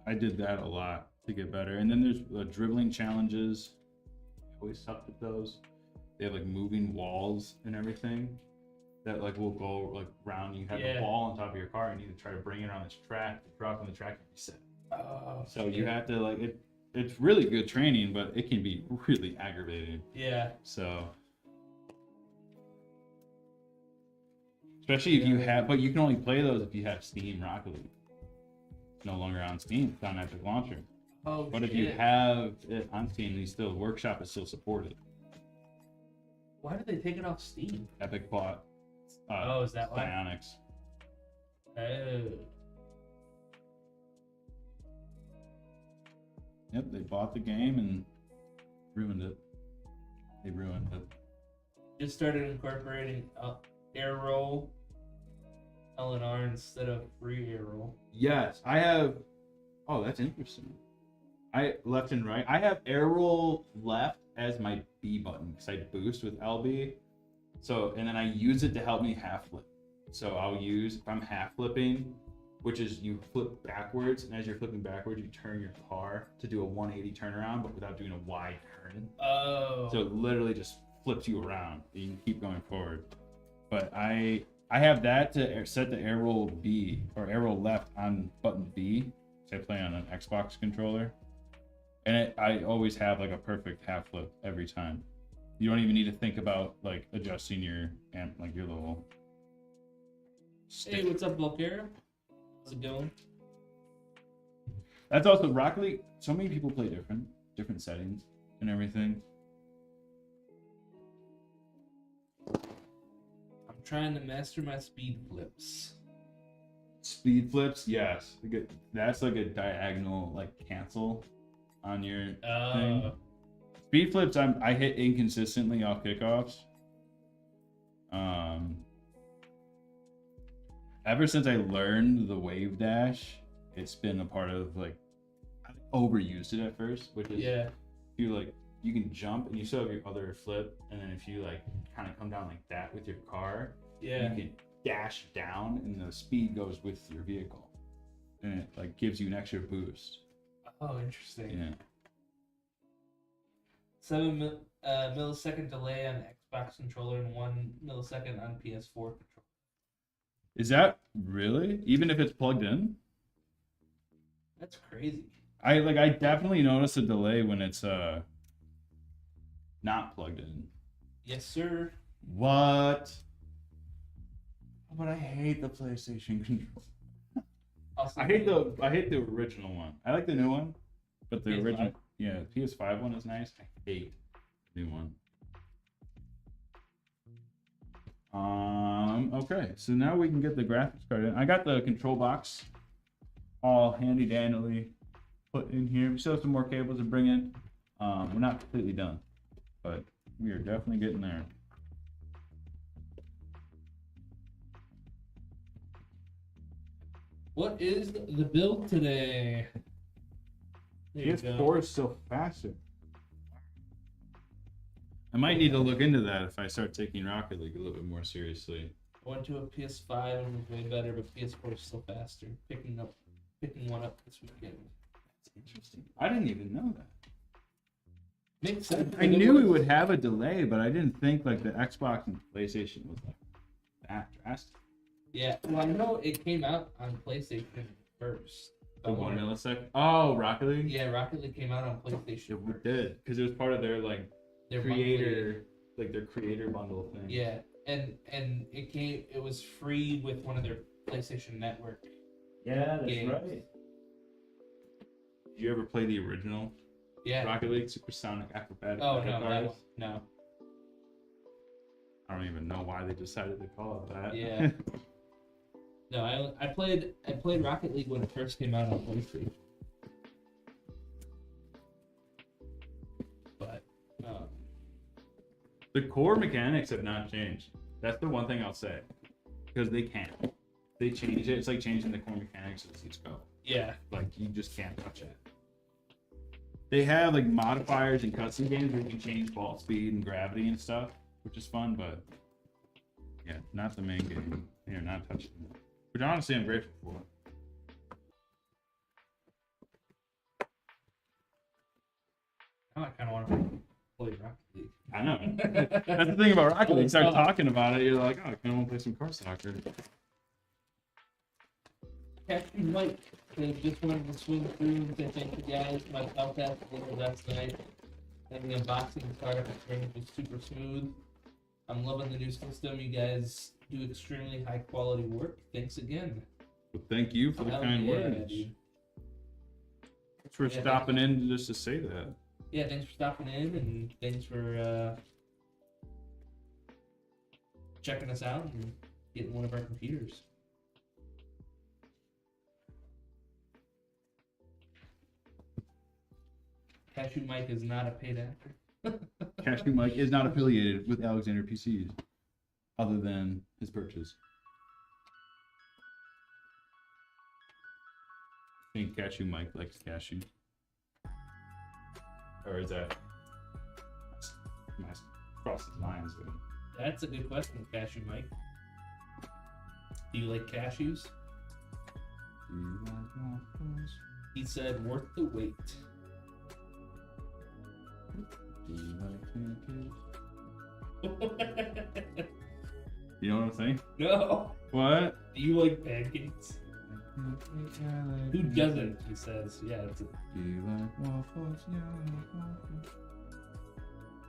[SPEAKER 1] I did that a lot to get better. And then there's dribbling challenges. I always sucked at those. They have like moving walls and everything that like will go like round. You have a ball on top of your car and you need to try to bring it on this track, drop on the track and reset.
[SPEAKER 2] Oh,
[SPEAKER 1] So you have to like it. It's really good training, but it can be really aggravating.
[SPEAKER 2] Yeah.
[SPEAKER 1] So, especially if you have, but you can only play those if you have Steam Rocket League. It's no longer on Steam. It's on Epic Launcher.
[SPEAKER 2] Oh,
[SPEAKER 1] But if you have it on Steam, Workshop is still supported.
[SPEAKER 2] Why did they take it off Steam?
[SPEAKER 1] Epic bought.
[SPEAKER 2] Is that why?
[SPEAKER 1] Psyonix.
[SPEAKER 2] Oh.
[SPEAKER 1] Yep, they bought the game and ruined it. They ruined it.
[SPEAKER 2] Just started incorporating air roll LNR instead of free air roll.
[SPEAKER 1] Yes, I have. Oh, that's interesting. I left and right. I have air roll left as my B button because I boost with LB. So, and then I use it to help me half flip. So I'll use, if I'm half flipping, which is you flip backwards, and as you're flipping backwards, you turn your car to do a 180 turnaround, but without doing a wide turn.
[SPEAKER 2] Oh.
[SPEAKER 1] So it literally just flips you around. And you can keep going forward. But I have that to set the air roll B or air roll left on button B. So I play on an Xbox controller, and I always have like a perfect half flip every time. You don't even need to think about like adjusting your amp, like your little stick.
[SPEAKER 2] Hey, what's up, Bulgaria? How's it going?
[SPEAKER 1] That's also Rocket League. So many people play different settings and everything.
[SPEAKER 2] I'm trying to master my speed flips.
[SPEAKER 1] Speed flips, yes. That's like a diagonal like cancel on your thing. Speed flips, I hit inconsistently off kickoffs. Ever since I learned the wave dash, it's been a part of like I overused it at first, which is you can jump and you still have your other flip, and then if you like kind of come down like that with your car, you can dash down and the speed goes with your vehicle, and it like gives you an extra boost.
[SPEAKER 2] Oh, interesting.
[SPEAKER 1] Yeah.
[SPEAKER 2] 7 millisecond delay on Xbox controller and 1 millisecond on PS4 controller.
[SPEAKER 1] Is that really? Even if it's plugged in?
[SPEAKER 2] That's crazy.
[SPEAKER 1] I definitely notice a delay when it's not plugged in.
[SPEAKER 2] Yes, sir.
[SPEAKER 1] What? But I hate the PlayStation controller.
[SPEAKER 2] Also,
[SPEAKER 1] I hate the original one. I like the new one, but the
[SPEAKER 2] PS5?
[SPEAKER 1] original, yeah, the PS5 one is nice. I hate the new one. Okay, so now we can get the graphics card in. I got the control box all handy dandy put in here. We still have some more cables to bring in. We're not completely done, but we are definitely getting there.
[SPEAKER 2] what is the build today? There you go.
[SPEAKER 1] PS4 is still faster. I might need to look into that if I start taking Rocket League a little bit more seriously.
[SPEAKER 2] I went to a PS5 and it was way better, but PS4 is still faster. Picking one up this weekend.
[SPEAKER 1] That's interesting. I didn't even know that.
[SPEAKER 2] Makes sense.
[SPEAKER 1] I knew we would have a delay, but I didn't think like the Xbox and PlayStation was like that drastic.
[SPEAKER 2] Yeah, well, I know it came out on PlayStation first.
[SPEAKER 1] The 1 millisecond. Oh, Rocket League.
[SPEAKER 2] Yeah, Rocket League came out on PlayStation.
[SPEAKER 1] It
[SPEAKER 2] first.
[SPEAKER 1] did because it was part of their like
[SPEAKER 2] Their
[SPEAKER 1] creator, like their creator bundle thing.
[SPEAKER 2] Yeah, and it was free with one of their PlayStation Network.
[SPEAKER 1] Yeah, that's
[SPEAKER 2] games.
[SPEAKER 1] right. Did you ever play the original
[SPEAKER 2] Yeah.
[SPEAKER 1] Rocket League Supersonic Acrobatic?
[SPEAKER 2] Oh no, that
[SPEAKER 1] Cars?
[SPEAKER 2] one, no.
[SPEAKER 1] I don't even know why they decided to call it that.
[SPEAKER 2] Yeah. No, I played Rocket League when it first came out on PlayStation. But
[SPEAKER 1] The core mechanics have not changed. That's the one thing I'll say, because they can't. They change it. It's like changing the core mechanics as each go.
[SPEAKER 2] yeah,
[SPEAKER 1] Like you just can't touch it. They have like modifiers in custom games where you can change ball speed and gravity and stuff, which is fun, but yeah, not the main game. You're not touching it. Which honestly I'm grateful for.
[SPEAKER 2] now I kind of want to play Rocket League.
[SPEAKER 1] I know. That's the thing about Rocket League. You start talking about it, you're like, oh, I kind of want to play some car soccer.
[SPEAKER 2] Captain Mike, they just wanted to swing through and say thank you guys. My podcast was last night. And the unboxing and startup experience was super smooth. I'm loving the new system. You guys do extremely high quality work. Thanks again.
[SPEAKER 1] Well, thank you for the
[SPEAKER 2] Hell
[SPEAKER 1] kind
[SPEAKER 2] yeah,
[SPEAKER 1] words.
[SPEAKER 2] dude.
[SPEAKER 1] Thanks for
[SPEAKER 2] Yeah,
[SPEAKER 1] stopping in just to say that.
[SPEAKER 2] Yeah, thanks for stopping in and thanks for checking us out and getting one of our computers. Cashew Mike is not a paid actor.
[SPEAKER 1] Cashew Mike is not affiliated with Alexander PCs, other than his purchase. I think Cashew Mike likes cashews. Or is that crosses lines?
[SPEAKER 2] That's a good question, Cashew Mike. Do you like cashews?
[SPEAKER 1] Do you like waffles?
[SPEAKER 2] He said, worth the wait.
[SPEAKER 1] Do you like pancakes? You know what I'm saying?
[SPEAKER 2] No.
[SPEAKER 1] What?
[SPEAKER 2] Do you like pancakes? Who doesn't? He says. Yeah. It's
[SPEAKER 1] Do you like waffles? Yeah, I like waffles.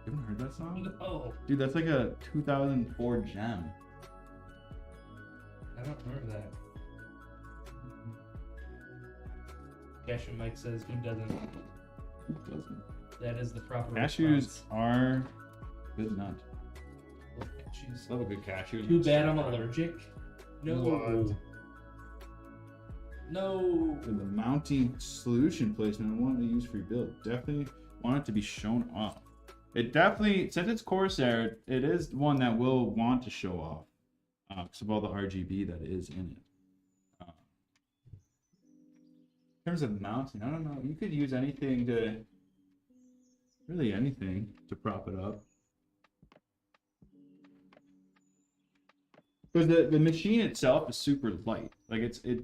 [SPEAKER 1] You haven't heard that song?
[SPEAKER 2] no.
[SPEAKER 1] Dude, that's like a 2004 gem.
[SPEAKER 2] I don't remember that. Cashew Mike says, who doesn't?
[SPEAKER 1] Who doesn't?
[SPEAKER 2] That is the proper
[SPEAKER 1] Cashews
[SPEAKER 2] response.
[SPEAKER 1] are good nut.
[SPEAKER 2] Love cashews.
[SPEAKER 1] Love a good cashew.
[SPEAKER 2] Too bad I'm allergic. No.
[SPEAKER 1] What?
[SPEAKER 2] No.
[SPEAKER 1] The mounting solution placement I wanted to use for your build. Definitely want it to be shown off. It definitely, since it's Corsair, it is one that will want to show off because of all the RGB that is in it. In terms of mounting, I don't know. You could use anything to, really anything to prop it up. Because the machine itself is super light. Like the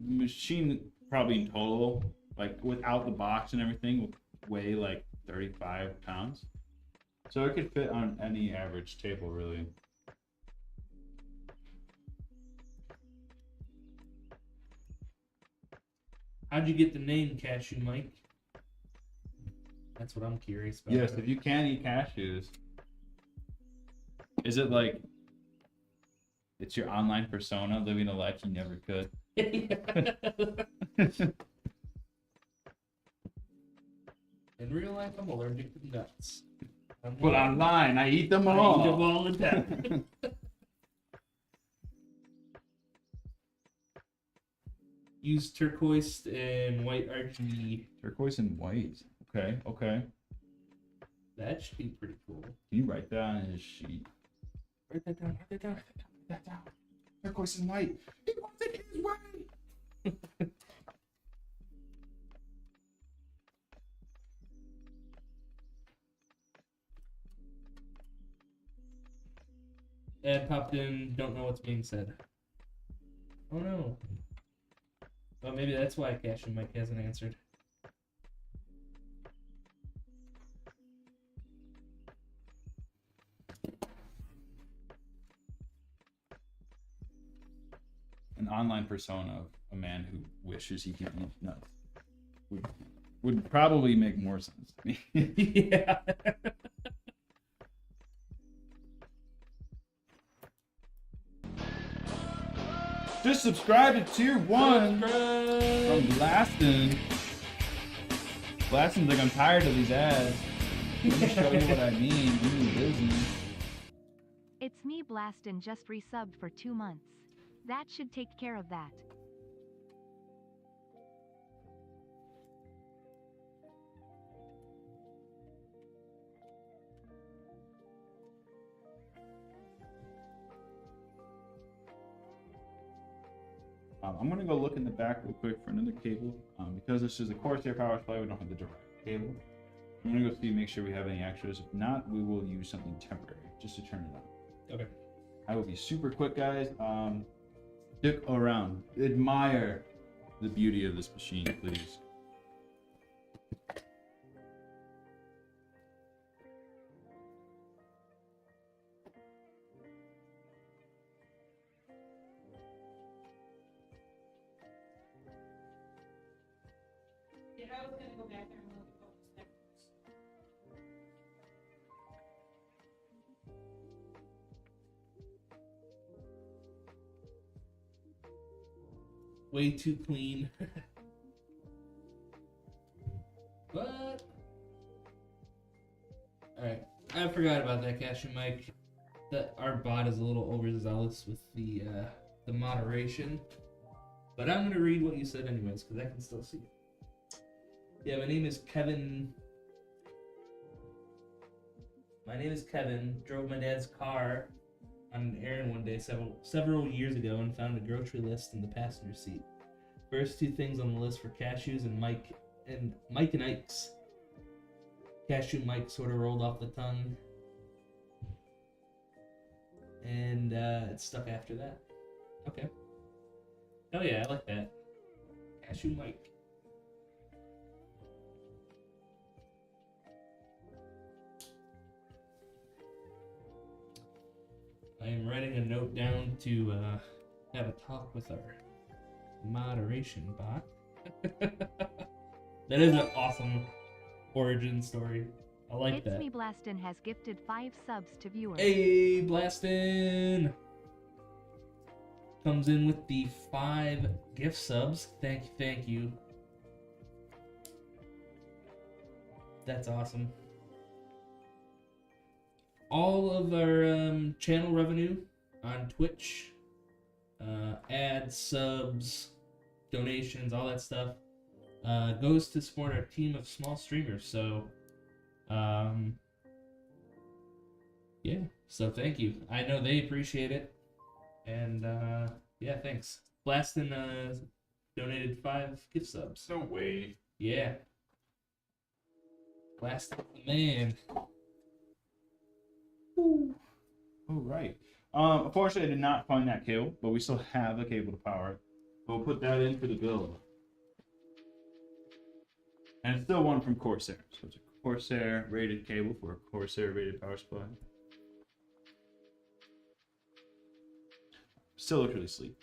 [SPEAKER 1] machine probably in total, like without the box and everything, would weigh like 35 pounds. So it could fit on any average table, really.
[SPEAKER 2] How'd you get the name Cashew Mike? That's what I'm curious about.
[SPEAKER 1] Yes, if you can eat cashews, is it like it's your online persona living a life you never could?
[SPEAKER 2] In real life, I'm allergic to nuts.
[SPEAKER 1] But online, I eat them
[SPEAKER 2] I
[SPEAKER 1] all.
[SPEAKER 2] eat them all the time. Use turquoise and white RGB.
[SPEAKER 1] Turquoise and white. Okay, okay.
[SPEAKER 2] That should be pretty cool.
[SPEAKER 1] Can you write that on his sheet?
[SPEAKER 2] Write that down. Write that down.
[SPEAKER 1] Write that down. Turquoise and white. He wants it his way.
[SPEAKER 2] Ad popped in. Don't know what's being said. Oh no. Oh, maybe that's why Cash and Mike hasn't answered.
[SPEAKER 1] An online persona of a man who wishes he could eat nuts would probably make more sense to me.
[SPEAKER 2] Yeah.
[SPEAKER 1] Just subscribe to Tier 1 from Blastin. Blastin's like, I'm tired of these ads. Let me show you what I mean. Really busy.
[SPEAKER 3] It's me Blastin just resubbed for 2 months. That should take care of that.
[SPEAKER 1] I'm gonna go look in the back real quick for another cable. Because this is a Corsair power supply, we don't have the direct cable. I'm gonna go see, make sure we have any extras. If not, we will use something temporary just to turn it on.
[SPEAKER 2] Okay.
[SPEAKER 1] I will be super quick, guys. Stick around. Admire the beauty of this machine, please.
[SPEAKER 5] Yeah, I was gonna go back there and look at those stickers.
[SPEAKER 2] Way too clean. What? Alright. I forgot about that, Cash and Mike. That our bot is a little overzealous with the moderation. But I'm gonna read what you said anyways, because I can still see it. Yeah, my name is Kevin. My name is Kevin. Drove my dad's car on an errand one day several years ago and found a grocery list in the passenger seat. First two things on the list were cashews and Mike and Ike's. Cashew Mike sort of rolled off the tongue, and it stuck after that. Okay. Oh yeah, I like that. Cashew Mike. I am writing a note down to have a talk with our moderation bot. That is an awesome origin story. I like
[SPEAKER 3] It's
[SPEAKER 2] that.
[SPEAKER 3] me Blastin has gifted 5 subs to viewers.
[SPEAKER 2] Hey, Blastin! Comes in with the 5 gift subs. Thank you. That's awesome. All of our channel revenue on Twitch, ads, subs, donations, all that stuff, goes to support our team of small streamers. So, yeah. So thank you. I know they appreciate it, and yeah, thanks. Blastin donated 5 gift subs.
[SPEAKER 1] No way.
[SPEAKER 2] Yeah. Blastin the man.
[SPEAKER 1] Oh, right. Unfortunately, I did not find that cable, but we still have a cable to power it. We'll put that in for the build. And it's still one from Corsair. So it's a Corsair rated cable for a Corsair rated power supply. Still looks really sleek.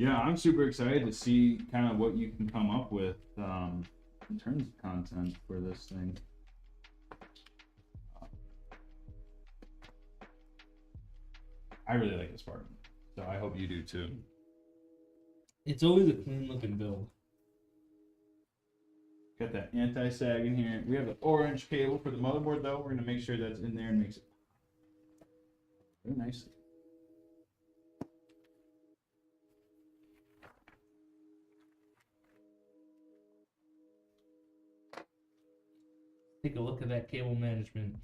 [SPEAKER 1] Yeah, I'm super excited to see kind of what you can come up with in terms of content for this thing. I really like the Spartan, so I hope you do too.
[SPEAKER 2] It's always a clean looking build.
[SPEAKER 1] Got that anti-sag in here. We have the orange cable for the motherboard though. We're gonna make sure that's in there and makes it very nicely.
[SPEAKER 2] Take a look at that cable management.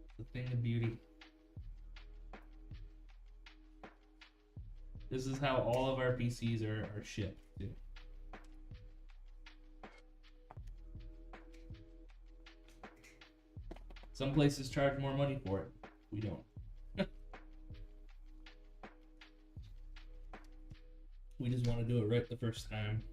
[SPEAKER 2] It's a thing of beauty. This is how all of our PCs are shipped too. Some places charge more money for it. We don't. We just want to do it right the first time.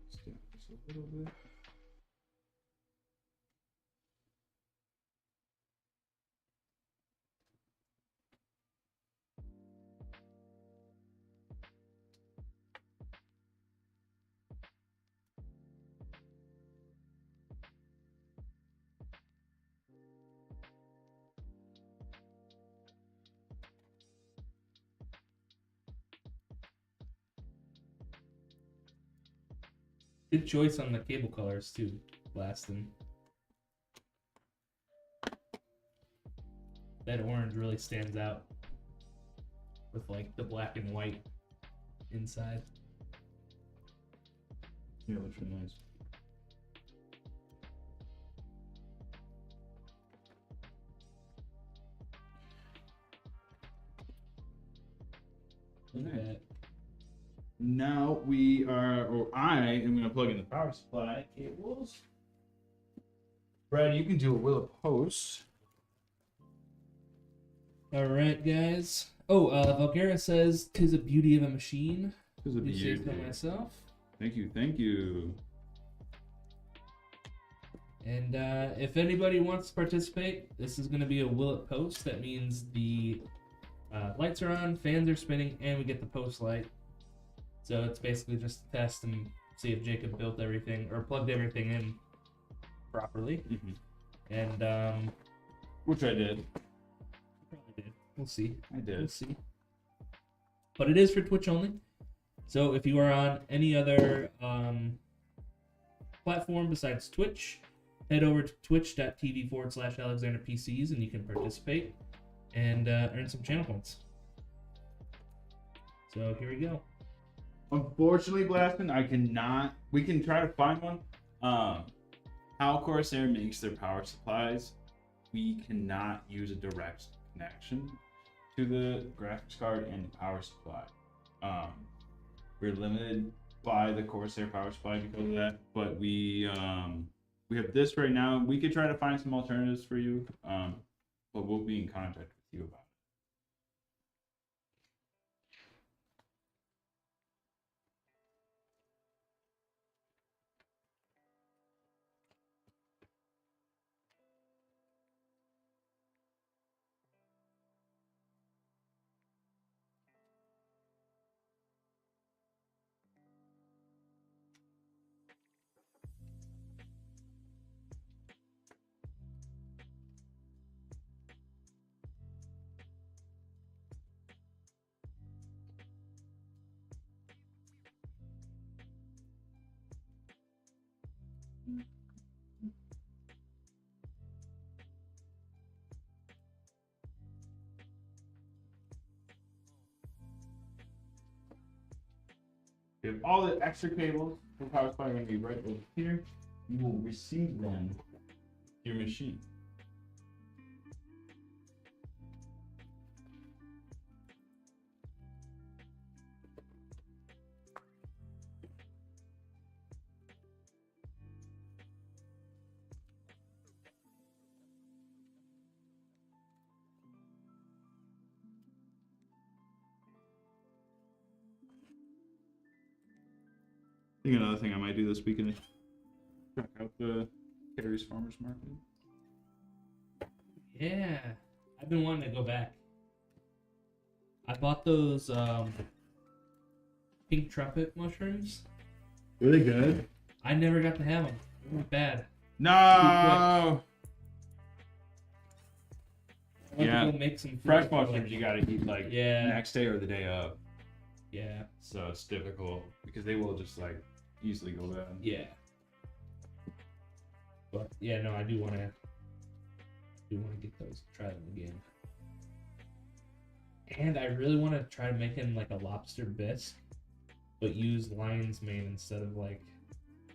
[SPEAKER 1] Let's do this a little bit.
[SPEAKER 2] Good choice on the cable colors too, Blastin. That orange really stands out with like the black and white inside.
[SPEAKER 1] Yeah, it looks really nice.
[SPEAKER 2] Look at that.
[SPEAKER 1] Now we are, or I am going to plug in the power supply cables. Brad, you can do a will of post.
[SPEAKER 2] All right, guys. Oh, Valgera says, "'Tis a beauty of a machine."
[SPEAKER 1] This is a
[SPEAKER 2] You say
[SPEAKER 1] beauty.
[SPEAKER 2] so myself.
[SPEAKER 1] Thank you, thank you.
[SPEAKER 2] And if anybody wants to participate, this is going to be a will it post. That means the lights are on, fans are spinning, and we get the post light. So it's basically just a test and see if Jacob built everything or plugged everything in properly. And
[SPEAKER 1] Which I did.
[SPEAKER 2] probably did. We'll see.
[SPEAKER 1] I
[SPEAKER 2] We'll
[SPEAKER 1] did.
[SPEAKER 2] see. But it is for Twitch only. So if you are on any other platform besides Twitch, head over to twitch.tv/AlexanderPCs and you can participate and earn some channel points. So here we go.
[SPEAKER 1] Unfortunately, Blastin, I cannot. We can try to find one. How Corsair makes their power supplies, we cannot use a direct connection to the graphics card and the power supply. We're limited by the Corsair power supply because of that, but we have this right now. We could try to find some alternatives for you, but we'll be in contact with you about it. We have all the extra cables for power supply are going to be right over here. You will receive them to your machine. I think another thing I might do this weekend is check out the Carrie's Farmers Market.
[SPEAKER 2] Yeah, I've been wanting to go back. I bought those pink trumpet mushrooms.
[SPEAKER 1] Really good.
[SPEAKER 2] I never got to have them. They were bad.
[SPEAKER 1] No.
[SPEAKER 2] I went
[SPEAKER 1] Yeah.
[SPEAKER 2] to go make some
[SPEAKER 1] Fresh
[SPEAKER 2] food,
[SPEAKER 1] mushrooms you gotta eat like
[SPEAKER 2] Yeah.
[SPEAKER 1] next day or the day of.
[SPEAKER 2] Yeah,
[SPEAKER 1] So it's difficult because they will just like easily go bad.
[SPEAKER 2] yeah. But yeah, no, I do want to get those, try them again. And I really want to try making like a lobster bisque, but use lion's mane instead of like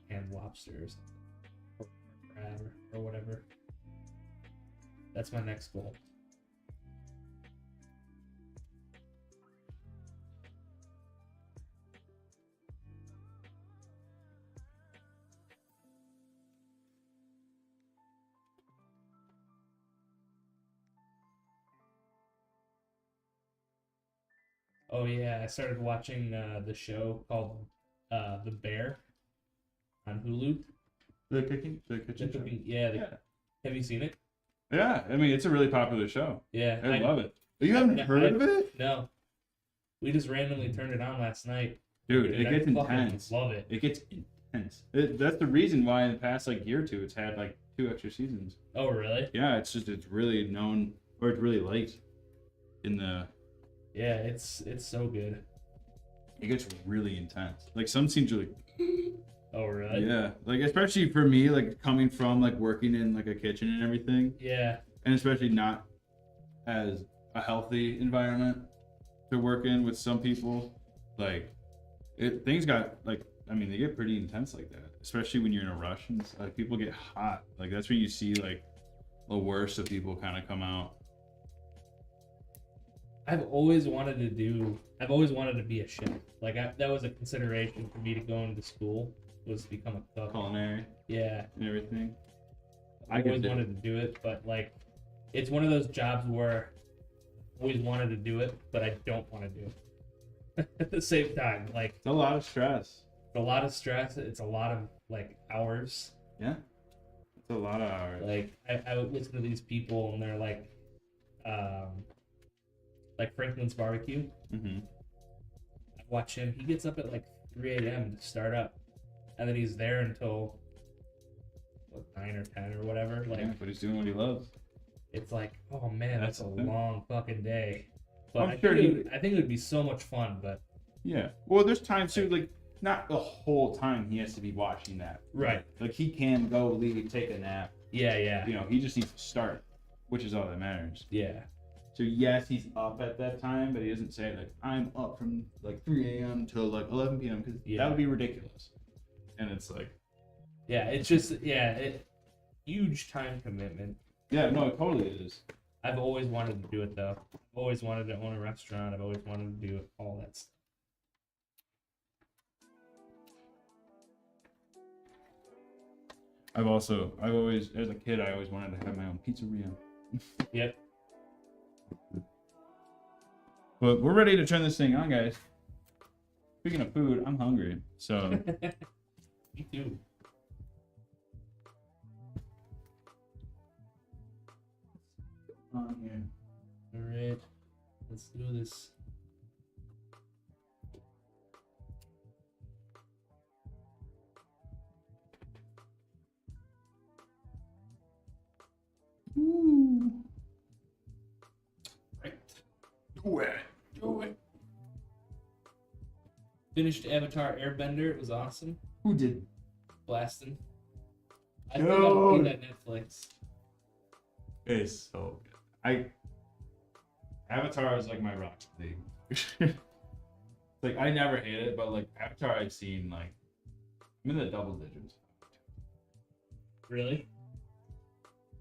[SPEAKER 2] canned lobster or something, or crab or whatever. That's my next goal. Oh yeah, I started watching the show called The Bear on Hulu.
[SPEAKER 1] The kitchen show.
[SPEAKER 2] Yeah. Have you seen it?
[SPEAKER 1] Yeah, I mean it's a really popular show.
[SPEAKER 2] Yeah,
[SPEAKER 1] I love it. You haven't heard of it?
[SPEAKER 2] No. We just randomly turned it on last night.
[SPEAKER 1] Dude, it
[SPEAKER 2] I
[SPEAKER 1] gets
[SPEAKER 2] fucking
[SPEAKER 1] intense.
[SPEAKER 2] Love it.
[SPEAKER 1] It gets intense. That's the reason why in the past like year or two it's had like 2 extra seasons.
[SPEAKER 2] Oh really?
[SPEAKER 1] Yeah, it's really known or it's really liked in the.
[SPEAKER 2] Yeah, it's so good.
[SPEAKER 1] It gets really intense. Like some scenes are like.
[SPEAKER 2] Oh really?
[SPEAKER 1] Yeah, like especially for me, like coming from like working in like a kitchen and everything,
[SPEAKER 2] Yeah.
[SPEAKER 1] and especially not as a healthy environment to work in with some people, like things got like I mean they get pretty intense like that, especially when you're in a rush and like people get hot. Like that's when you see like the worst of people kind of come out.
[SPEAKER 2] I've always wanted to be a chef. Like that was a consideration for me to go into school, was to become a cook.
[SPEAKER 1] Culinary
[SPEAKER 2] Yeah.
[SPEAKER 1] and everything.
[SPEAKER 2] I always wanted to do it, but like it's one of those jobs where I always wanted to do it, but I don't want to do it. At the same time, like
[SPEAKER 1] It's a lot of stress.
[SPEAKER 2] a lot of stress, it's a lot of like hours.
[SPEAKER 1] Yeah, it's a lot of hours.
[SPEAKER 2] Like I would listen to these people and they're like Franklin's Barbecue.
[SPEAKER 1] Mm-hmm.
[SPEAKER 2] I watch him. He gets up at like 3 a.m. to start up, and then he's there until 9 or 10 or whatever. Like,
[SPEAKER 1] Yeah, but he's doing what he loves.
[SPEAKER 2] it's like, oh man, that's a
[SPEAKER 1] That's the thing.
[SPEAKER 2] long fucking day. But
[SPEAKER 1] I'm
[SPEAKER 2] I
[SPEAKER 1] sure
[SPEAKER 2] think it would be so much fun. But
[SPEAKER 1] Yeah. Well, there's times too, like not the whole time he has to be watching that.
[SPEAKER 2] Right.
[SPEAKER 1] Like he can go leave, take a nap.
[SPEAKER 2] yeah,
[SPEAKER 1] You know, he just needs to start, which is all that matters.
[SPEAKER 2] yeah.
[SPEAKER 1] So yes, he's up at that time, but he doesn't say like I'm up from like 3 a.m. till like 11 p.m. because
[SPEAKER 2] Yeah.
[SPEAKER 1] that would be ridiculous. And it's like,
[SPEAKER 2] Yeah, it's just huge time commitment.
[SPEAKER 1] yeah, no, it totally is.
[SPEAKER 2] I've always wanted to do it though. I've always wanted to own a restaurant. I've always wanted to do all that stuff.
[SPEAKER 1] I've always, as a kid, I always wanted to have my own pizzeria.
[SPEAKER 2] Yep.
[SPEAKER 1] But we're ready to turn this thing on, guys. Speaking of food, I'm hungry. So
[SPEAKER 2] Me too.
[SPEAKER 1] on here.
[SPEAKER 2] All right, let's do this.
[SPEAKER 1] Ooh.
[SPEAKER 2] Right.
[SPEAKER 1] Do it. Do it.
[SPEAKER 2] Finished Avatar Airbender. It was awesome.
[SPEAKER 1] Who did?
[SPEAKER 2] Blasting. I still haven't seen that Netflix.
[SPEAKER 1] It's so good. Avatar is like my rock thing. Like I never hate it, but like Avatar I've seen like I'm in the double digits.
[SPEAKER 2] Really?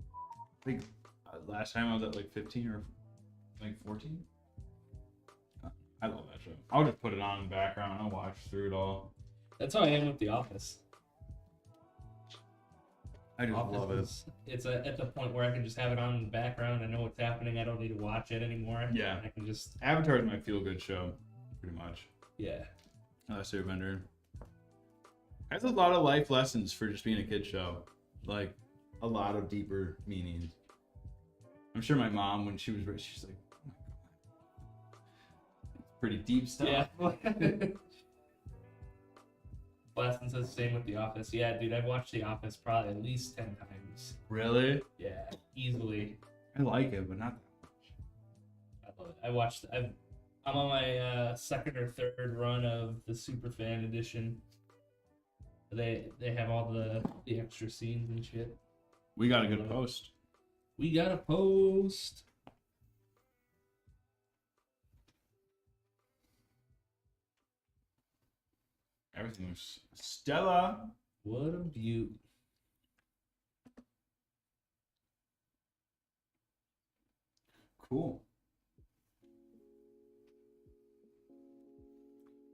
[SPEAKER 1] I think last time I was at like 15 or like 14. I love that show. I'll just put it on in the background. I'll watch through it all.
[SPEAKER 2] That's how I am with The Office.
[SPEAKER 1] I just
[SPEAKER 2] Office
[SPEAKER 1] love it.
[SPEAKER 2] It's at the point where I can just have it on in the background. I know what's happening. I don't need to watch it anymore.
[SPEAKER 1] Yeah.
[SPEAKER 2] I can just
[SPEAKER 1] Avatar is my feel-good show, pretty much.
[SPEAKER 2] yeah.
[SPEAKER 1] Last Airbender has a lot of life lessons for just being a kid show. Like a lot of deeper meanings. I'm sure my mom, when she was rich, she's like, oh my God. Pretty deep stuff.
[SPEAKER 2] Yeah. Blaston says the same with The Office. Yeah, dude, I've watched The Office probably at least 10 times.
[SPEAKER 1] Really?
[SPEAKER 2] Yeah, easily.
[SPEAKER 1] I like it, but not
[SPEAKER 2] I love it. I'm on my second or third run of the Superfan edition. They have all the extra scenes and shit.
[SPEAKER 1] We got a good post.
[SPEAKER 2] We got a post.
[SPEAKER 1] Everything was Stella.
[SPEAKER 2] What a beaut.
[SPEAKER 1] Cool.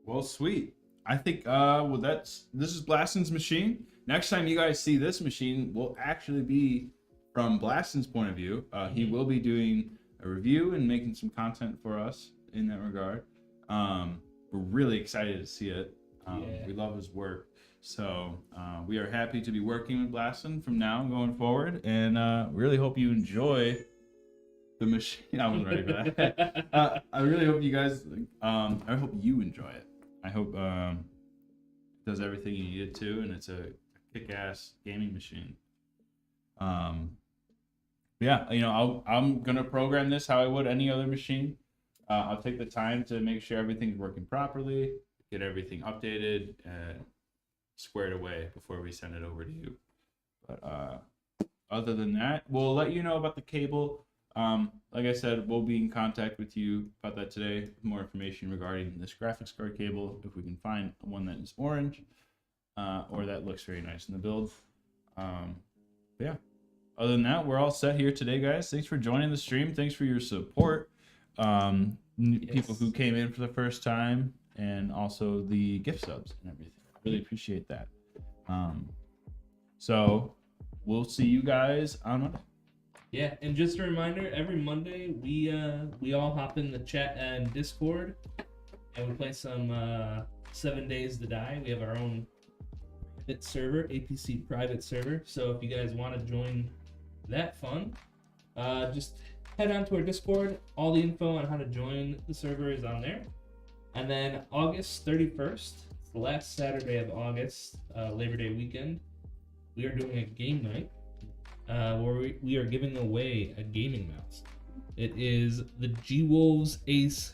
[SPEAKER 1] Well, sweet. I think this is Blaston's machine. Next time you guys see this machine will actually be from Blaston's point of view. He will be doing a review and making some content for us in that regard. We're really excited to see it. We love his work. So we are happy to be working with Blaston from now going forward, and really hope you enjoy the machine. I wasn't ready for that. I really hope you guys. I hope you enjoy it. I hope it does everything you need it to, and it's a kick-ass gaming machine. Yeah, I'm gonna program this how I would any other machine. I'll take the time to make sure everything's working properly, get everything updated and squared away before we send it over to you. But other than that, we'll let you know about the cable. Like I said, we'll be in contact with you about that today. More information regarding this graphics card cable, if we can find one that is orange or that looks very nice in the build. Yeah. Other than that, we're all set here today, guys. Thanks for joining the stream. Thanks for your support. People who came in for the first time, and also the gift subs and everything. Really appreciate that. So we'll see you guys on Monday.
[SPEAKER 2] Yeah, and just a reminder, every Monday we all hop in the chat and Discord, and we play some 7 Days to Die. We have our own private server, APC private server. So if you guys want to join that fun, just head on to our Discord. All the info on how to join the server is on there. And then August 31st, it's the last Saturday of August, Labor Day weekend, we are doing a game night. Where we are giving away a gaming mouse. It is the G-Wolves Ace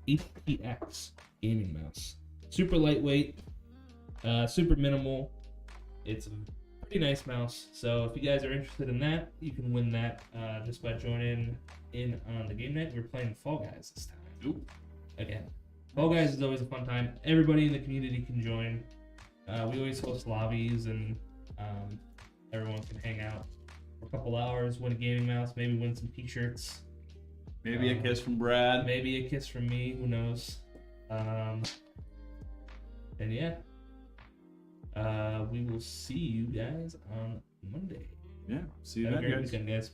[SPEAKER 2] HPX gaming mouse. Super lightweight, super minimal. It's a pretty nice mouse. So if you guys are interested in that, you can win that just by joining in on the game night. We're playing Fall Guys this time.
[SPEAKER 1] Ooh.
[SPEAKER 2] Again, Fall Guys is always a fun time. Everybody in the community can join. We always host lobbies, and everyone can hang out for a couple hours, win a gaming mouse, maybe win some t-shirts.
[SPEAKER 1] Maybe a kiss from Brad.
[SPEAKER 2] Maybe a kiss from me, who knows. And yeah. We will see you guys on Monday.
[SPEAKER 1] Yeah, see you
[SPEAKER 2] Have a
[SPEAKER 1] then,
[SPEAKER 2] great
[SPEAKER 1] guys.
[SPEAKER 2] weekend, guys.